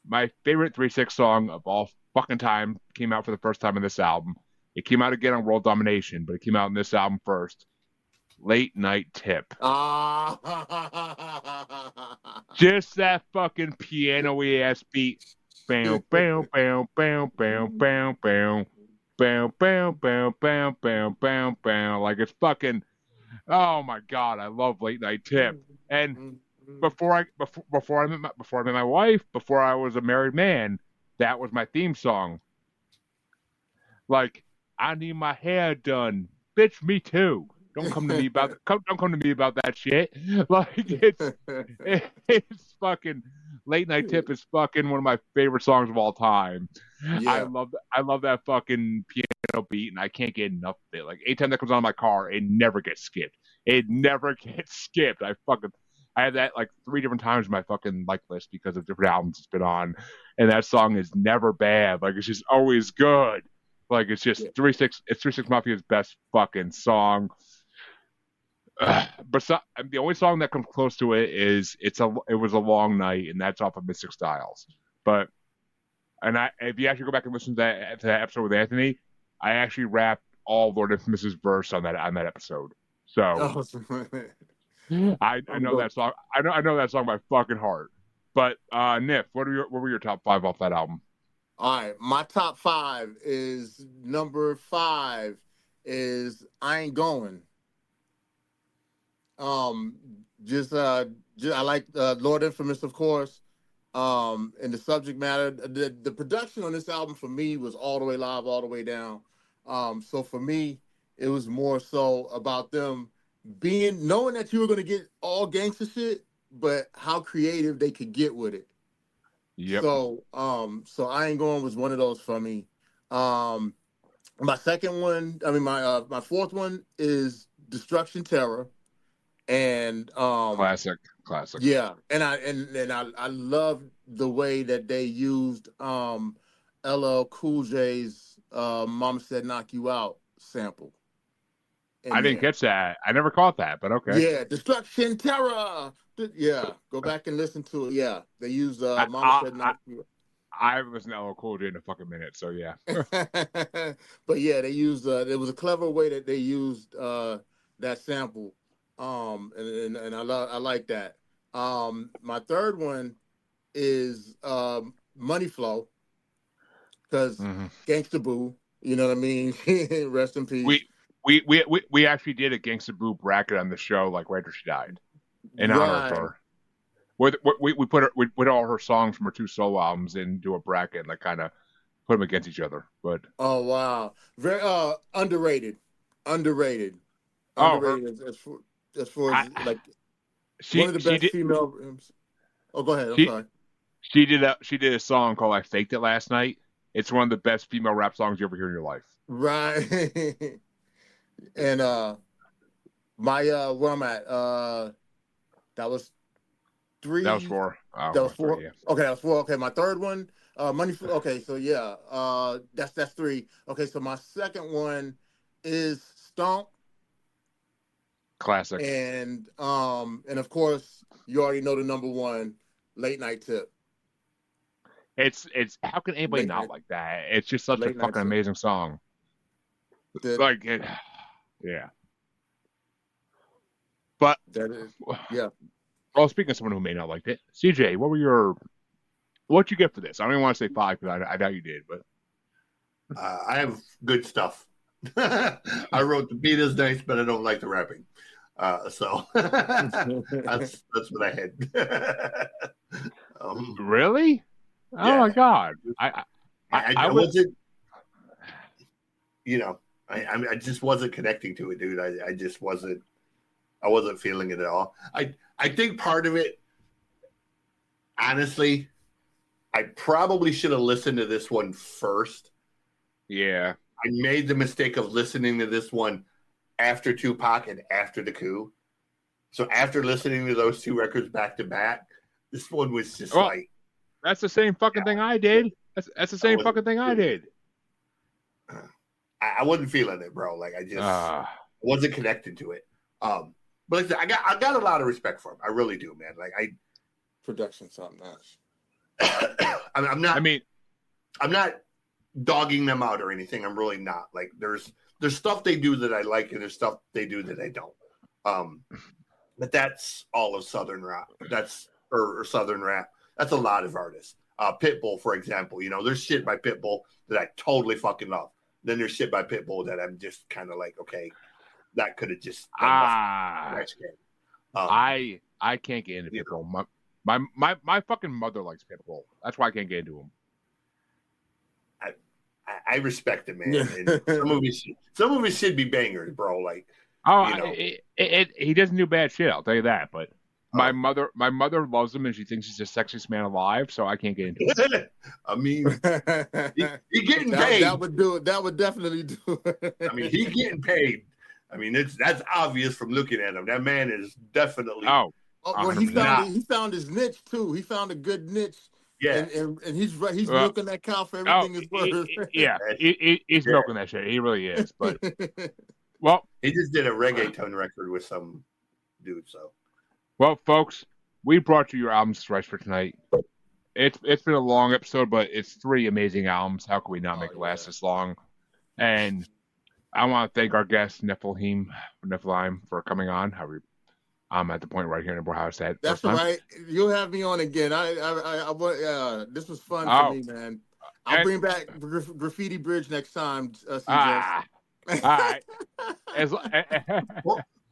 my favorite 3-6 song of all fucking time came out for the first time in this album. It came out again on World Domination, but it came out in this album first. Late Night Tip. Just that fucking piano-y ass beat. Bam, bam, bam, bam, bam, bam, bam. Bam, bam, bam, bam, bam, bam, bam. Like it's fucking. Oh my god, I love Late Night Tip. And before I met my wife, before I was a married man, that was my theme song. Like, I need my hair done, bitch. Me too. Don't come to me about that shit. Like it's fucking Late Night Tip is fucking one of my favorite songs of all time. Yeah. I love that fucking piano beat, and I can't get enough of it. Like anytime that comes on in my car, it never gets skipped. I have that like 3 different times in my fucking like list because of different albums it's been on, and that song is never bad. Like it's just always good. Like it's just 3-6. It's 3-6 Mafia's best fucking song. But the only song that comes close to it is It Was a Long Night, and that's off of Mystic Styles. But if you actually go back and listen to that episode with Anthony, I actually rapped all Lord Infamous's verse on that episode. So I know that song. I know that song by fucking heart. But Nif, what were your top 5 off that album? All right, my top 5 is number 5 is I Ain't Going. I like Lord Infamous, of course. And the subject matter, the production on this album for me was all the way live, all the way down. So for me, it was more so about them knowing that you were going to get all gangster shit, but how creative they could get with it. Yep. So I Ain't Going was one of those for me. My second one, my fourth one is Destruction Terror. And classic. Yeah, and I love the way that they used LL Cool J's "Mama Said Knock You Out" sample. I didn't catch that. I never caught that, but okay. Yeah, Destruction Terror. Yeah, go back and listen to it. Yeah, they used "Mama Said Knock You Out." I haven't listened to LL Cool J in a fucking minute, so yeah. But yeah, they used. It was a clever way that they used that sample. And I like that. My third one is Money Flow, because Gangsta Boo, you know what I mean? Rest in peace. We actually did a Gangsta Boo bracket on the show like right after she died in honor of her. We put all her songs from her 2 solo albums into a bracket and like kind of put them against each other. But oh wow, very underrated. Underrated as far as like one of the best female. Oh, go ahead. I'm sorry. She did a song called "I Faked It Last Night." It's one of the best female rap songs you ever hear in your life. Right. And my where I'm at, that was 3. That was 4. Oh, that was 4. 3, yeah. Okay, that was 4. Okay, my third one, Money Flow. Okay, so yeah, that's 3. Okay, so my second one is Stomp. Classic. And of course, you already know the number 1, Late Night Tip. It's how can anybody not like that? It's just such a fucking amazing song. Yeah. But that is, yeah. Well, speaking of someone who may not like it, CJ, what'd you get for this? I don't even want to say 5 because I doubt you did, but I have good stuff. I wrote the beat is nice, but I don't like the rapping. So that's what I had. Really? Oh my god! I wasn't. You know, I just wasn't connecting to it, dude. I just wasn't. I wasn't feeling it at all. I think part of it, honestly, I probably should have listened to this one first. Yeah. I made the mistake of listening to this one after Tupac and after the Coup. So after listening to those two records back to back, this one was just like. That's the same fucking thing I did. That's the same fucking thing I did. I wasn't feeling it, bro. Like I just wasn't connected to it. But like I said, I got a lot of respect for him. I really do, man. Like production something else. I'm not dogging them out or anything. I'm really not. Like there's stuff they do that I like, and there's stuff they do that I don't. But that's all of Southern rap. That's or Southern rap. That's a lot of artists. Pitbull, for example, there's shit by Pitbull that I totally fucking love. Then there's shit by Pitbull that I'm just kind of like, okay, that could have just I can't get into Pitbull. My fucking mother likes Pitbull. That's why I can't get into him. I respect it, man. And some movies should be bangers, bro. Like, he doesn't do bad shit. I'll tell you that. But my mother loves him, and she thinks he's the sexiest man alive. So I can't get into it. I mean, he getting paid. That would do it. That would definitely do it. I mean, he's getting paid. I mean, that's obvious from looking at him. That man is definitely. Well, he found his niche too. He found a good niche. Yeah, and he's milking that cow for everything it's worth. He's milking that shit. He really is. But well, he just did a reggaeton record with some dude. So, well, folks, we brought you your albums thrice for tonight. It's been a long episode, but it's 3 amazing albums. How can we not make it last this long? And I want to thank our guest Nephilim for coming on. I'm at the point right here in how I said. That's right. You'll have me on again. This was fun for me, man. I'll bring back Graffiti Bridge next time. All right.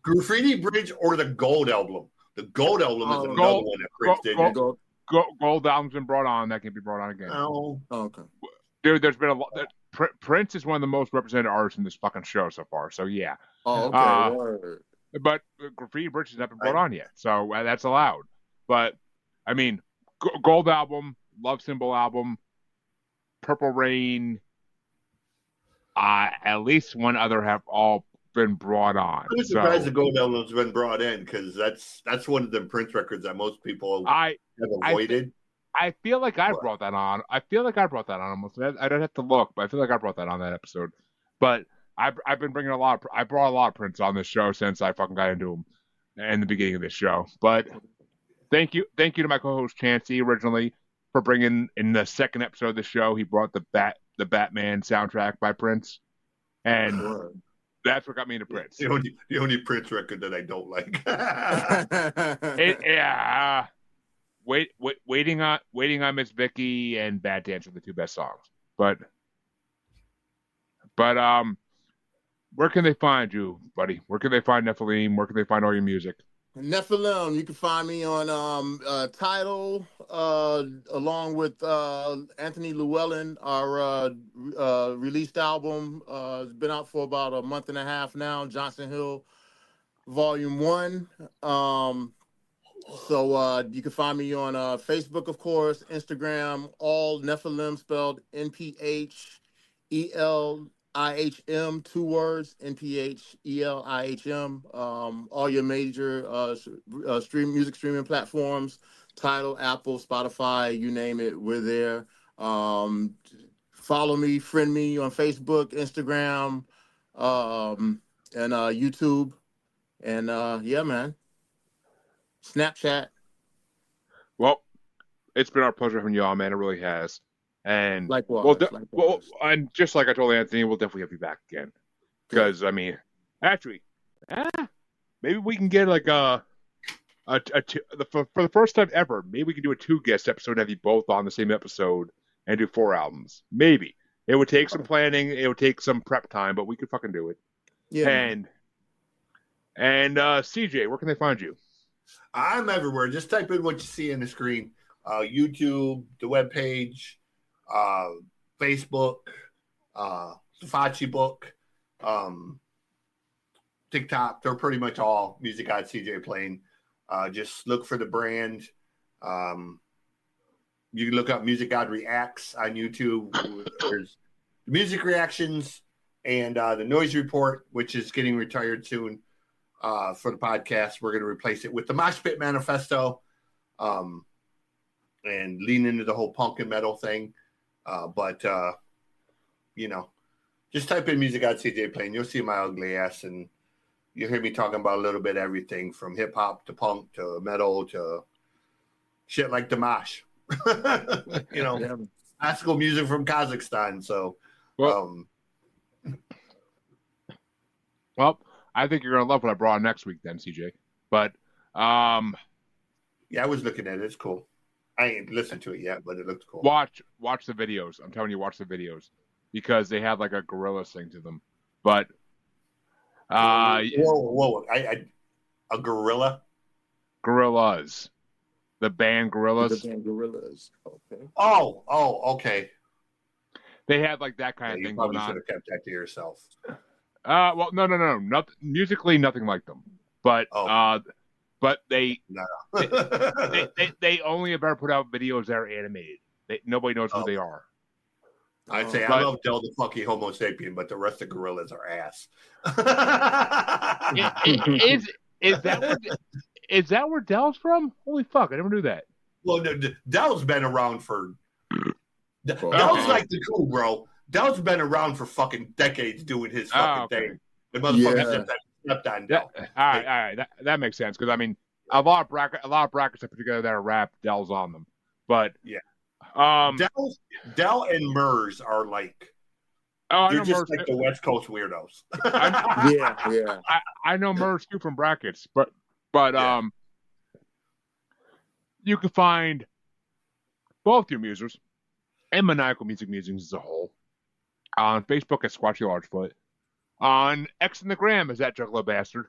Graffiti Bridge or the Gold Album. The Gold Album is another one that Prince did. Gold Album's been brought on. That can be brought on again. Oh, okay. Dude, there's been a lot. Prince is one of the most represented artists in this fucking show so far. So yeah. Oh, okay. But Graffiti Bridge has not been brought on yet, so that's allowed. But I mean, Gold Album, Love Symbol Album, Purple Rain, at least one other have all been brought on. I'm surprised the Gold Album's been brought in because that's one of the Prince records that most people have avoided. I feel like I brought that on. Almost. I don't have to look, but I feel like I brought that on that episode. But I've been bringing I brought a lot of Prince on this show since I fucking got into him in the beginning of this show. But thank you to my co-host Chancey originally for bringing in the second episode of the show. He brought the Batman soundtrack by Prince, and that's what got me into Prince. The only Prince record that I don't like. Waiting on Miss Vicky and Bad Dance are the 2 best songs. But where can they find you, buddy? Where can they find Nephilim? Where can they find all your music? Nephilim, you can find me on Tidal, along with Anthony Llewellyn. Our released album has been out for about a month and a half now. Johnson Hill, Volume 1. So you can find me on Facebook, of course, Instagram, all Nephilim, spelled Nph IHM, 2 words, Nph ELIHM. All your major music streaming platforms, Tidal, Apple, Spotify, you name it, we're there. Follow me, friend me on Facebook, Instagram, and YouTube. And yeah, man. Snapchat. Well, it's been our pleasure having you on, man. It really has. And likewise. And just like I told Anthony, we'll definitely have you back again. Because I mean, actually, maybe we can get like for the first time ever, maybe we can do a 2-guest episode and have you both on the same episode and do 4 albums. Maybe it would take some planning, it would take some prep time, but we could fucking do it. Yeah. And CJ, where can they find you? I'm everywhere. Just type in what you see on the screen. YouTube, the webpage, Facebook, Fachi Book, TikTok. They're pretty much all Music God CJ playing. Just look for the brand. You can look up Music God Reacts on YouTube. There's music reactions and the Noise Report, which is getting retired soon. for the podcast. We're going to replace it with the Mosh Pit Manifesto, and lean into the whole punk and metal thing. But just type in Music God CJ playing. You'll see my ugly ass, and you'll hear me talking about a little bit of everything from hip hop to punk to metal to shit like the Mosh. Classical music from Kazakhstan. So, well, I think you're gonna love what I brought next week, then, CJ. But yeah, I was looking at it. It's cool. I ain't listened to it yet, but it looks cool. Watch the videos. I'm telling you, watch the videos because they have like a gorilla thing to them. But whoa! A gorilla? Gorillas. The band Gorillas. The band Gorillas. Okay. Oh, okay. They had like that kind of thing going on. You should have kept that to yourself. Well, no. Not musically, nothing like them. But they only ever put out videos that are animated. Nobody knows who they are. I'd say I love Del the fucking Homo sapien, but the rest of Gorillas are ass. Is that where Del's from? Holy fuck, I never knew that. Well, no, Del's been around for... Del's like the Coup, bro. Del's been around for fucking decades doing his fucking thing. The motherfucker stepped on Del. All right. That makes sense, because, I mean, a lot of brackets I put together that are rap, Del's on them. But... yeah. Del and Murs are like... you're just like the West Coast weirdos. Yeah. I know Murs, too, from brackets, but you can find both your musers and Maniacal Music Musings as a whole on Facebook at Squatchy Largefoot, on X and the Gram as that Juggalo Bastard,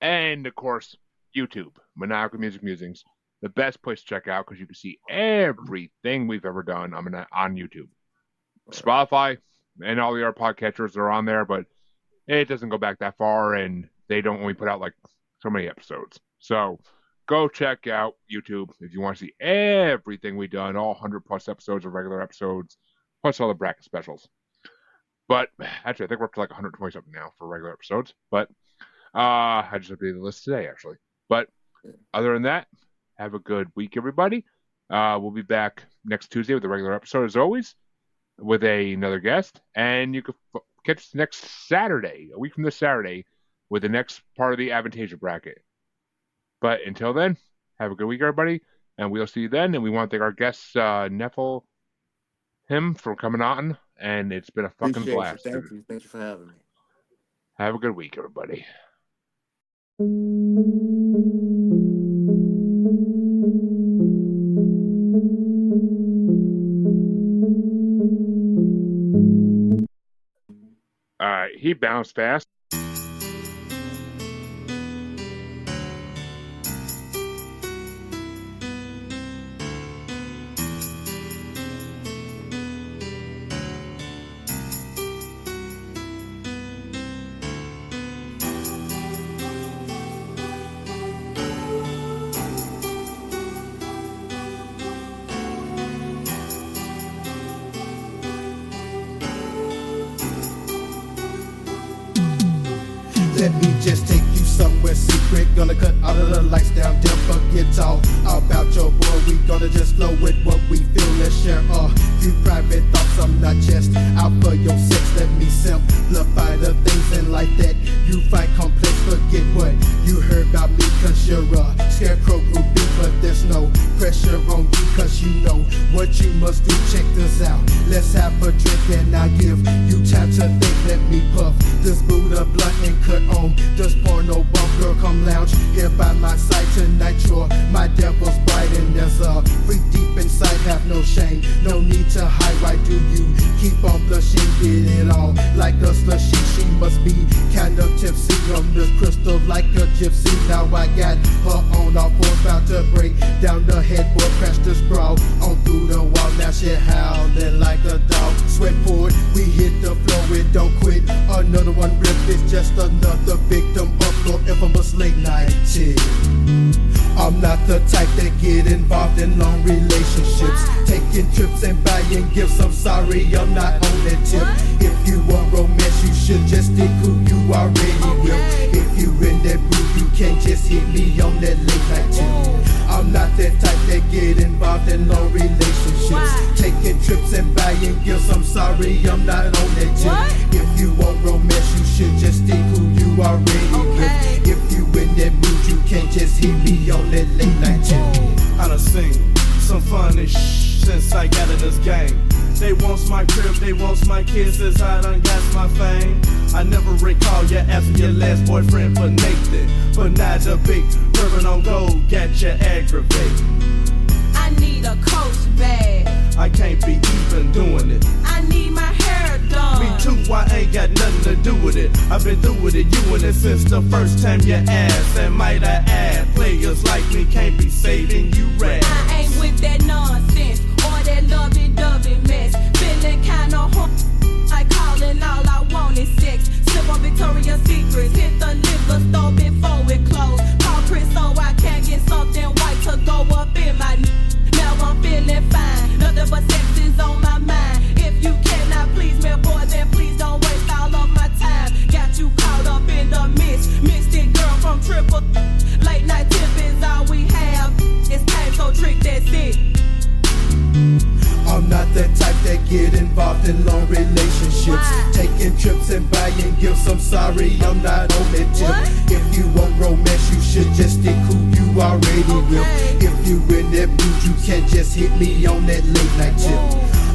and of course YouTube, Maniacal Music Musings, the best place to check out because you can see everything we've ever done on YouTube. Spotify and all the other podcatchers are on there, but it doesn't go back that far, and they don't only put out like so many episodes. So go check out YouTube if you want to see everything we've done, all 100+ episodes of regular episodes, plus all the bracket specials. But actually, I think we're up to like 120 something now for regular episodes. But I just updated the list today, actually. But other than that, have a good week, everybody. We'll be back next Tuesday with a regular episode, as always, with another guest. And you can catch us next Saturday, a week from this Saturday, with the next part of the Avantasia bracket. But until then, have a good week, everybody, and we'll see you then. And we want to thank our guest, Neffel, for coming on, and it's been a fucking blast. Thank you for having me. Have a good week, everybody. All right, he bounced fast. Let me just take you somewhere secret. Gonna cut all of the lights down, then forget all about your boy. We gonna just flow with what we feel. Let's share a few private thoughts. I'm not just out for your sex. Let me simplify the things in life that you find complex. Forget what you heard about me, cause you're a scarecrow groupie. But there's no pressure on you, cause you know what you must do. Check this out. Let's have a drink and I'll give you time to think. Let me puff this Buddha blunt and cut on this porno bump. Girl, come lounge here by my side tonight. You're my devil's bride, and there's a freak deep inside. Have no shame, no need to hide. Why do you keep on blushing? Get it on like a slushy. She must be kind of tipsy on this crystal like a gypsy. Now I got her on all fours, about to break down the headboard, crash the sprawl on through the wall. Now she howling like a dog. Sweat poured, we hit the floor, it don't quit. Another one ripped, it's just another victim of your infamous late night chick. I'm not the type that get involved involved in long relationships. Taking trips and buying gifts, I'm sorry, I'm not on that tip. If you want romance, you should just stick who you already with. If you in that mood, you can't just hit me on that late night tip. I'm not that type that get involved in long relationships. Taking trips and buying gifts, I'm sorry, I'm not on that tip. If you want romance, you should just stick who you already with. If you in that mood, you can't just hit me on that late night tip. I done seen some funny since I got in this game. They wants my crib, they wants my kisses, I done got my fame. I never recall you asking your last boyfriend for Nathan, but now the big bourbon on gold got you aggravated. I need a coach bag. I can't be even doing it. I need my hair done. Me too, I ain't got nothing to do with it. I've been through with it, you and it since the first time you asked. And might I add, players like me can't be saving you rats. I ain't with that nonsense or that lovey-dovey mess. Feeling kinda like calling, all I want is sex. Slip on Victoria's Secrets, hit the liquor store before it closed. Call Chris so I can get something white to go up in my now I'm feeling fine. Nothing but sex is on my mind. If you cannot please me, boy, then please don't waste all of my time. Got you caught up in the mist. Missed it, girl, from triple. Late night tip is all we have. It's time, so trick, that's it. I'm not that type that get involved in long relationships. Taking trips and buying gifts, I'm sorry, I'm not on that tip. If you want romance, you should just stick who you already with. If you in that mood, you can't just hit me on that late night tip.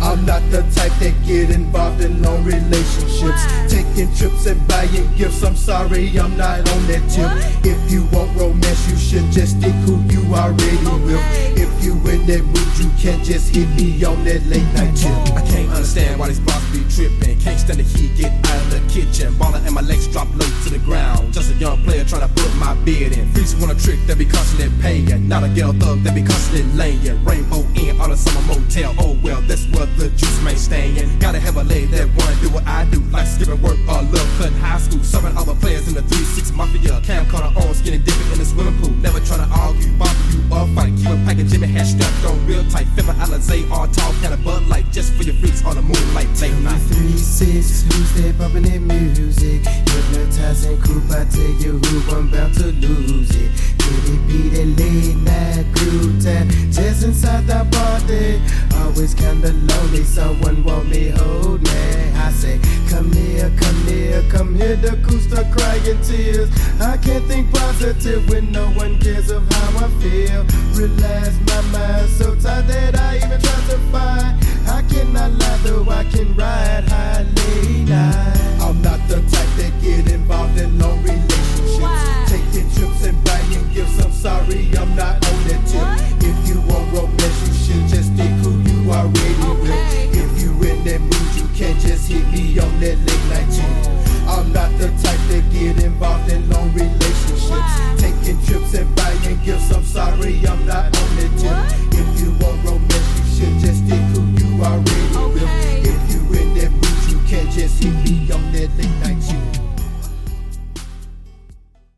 I'm not the type that get involved in long relationships. Taking trips and buying gifts, I'm sorry, I'm not on that tip. If you want romance, you should just stick who you already with. If you in that mood, you can't just hit me on that late night tip. I can't understand why these bosses be tripping. Can't stand the heat, get out of the kitchen. Ballin' and my legs drop low to the ground. Just a young player trying to put my bid in. Freaks want a trick that be constantly paying. Not a girl thug that be constantly laying. Rainbow in on a summer motel. Oh well, that's where the juice may stay in. Gotta have a lady that wanna do what I do. Like skipping work or love cut high school. Serving all the players in the 3-6 Mafia. Camcorder on, skinny dipping in the swimming pool. Never trying to argue, bother you or fight. Keep a pack of Jimmy hat strapped on real tight. Fibber Alizé, all tall, kind of Bud Light. Just for your freaks on the moonlight late night. 3-6, who's there bumping that music? Hypnotizing Coup, I tell you who I'm about to lose it. Could it be that late night groove time? Just inside the body, always kinda lonely. Someone want me, hold me. I say, come near, come near, come here. The Coup start crying tears. I can't think positive when no one cares of how I feel. Relax my mind, so tired that I even try to find. I cannot lie though I can ride high late night. I'm not the type that get involved in long relationships. Taking trips and buying gifts, I'm sorry, I'm not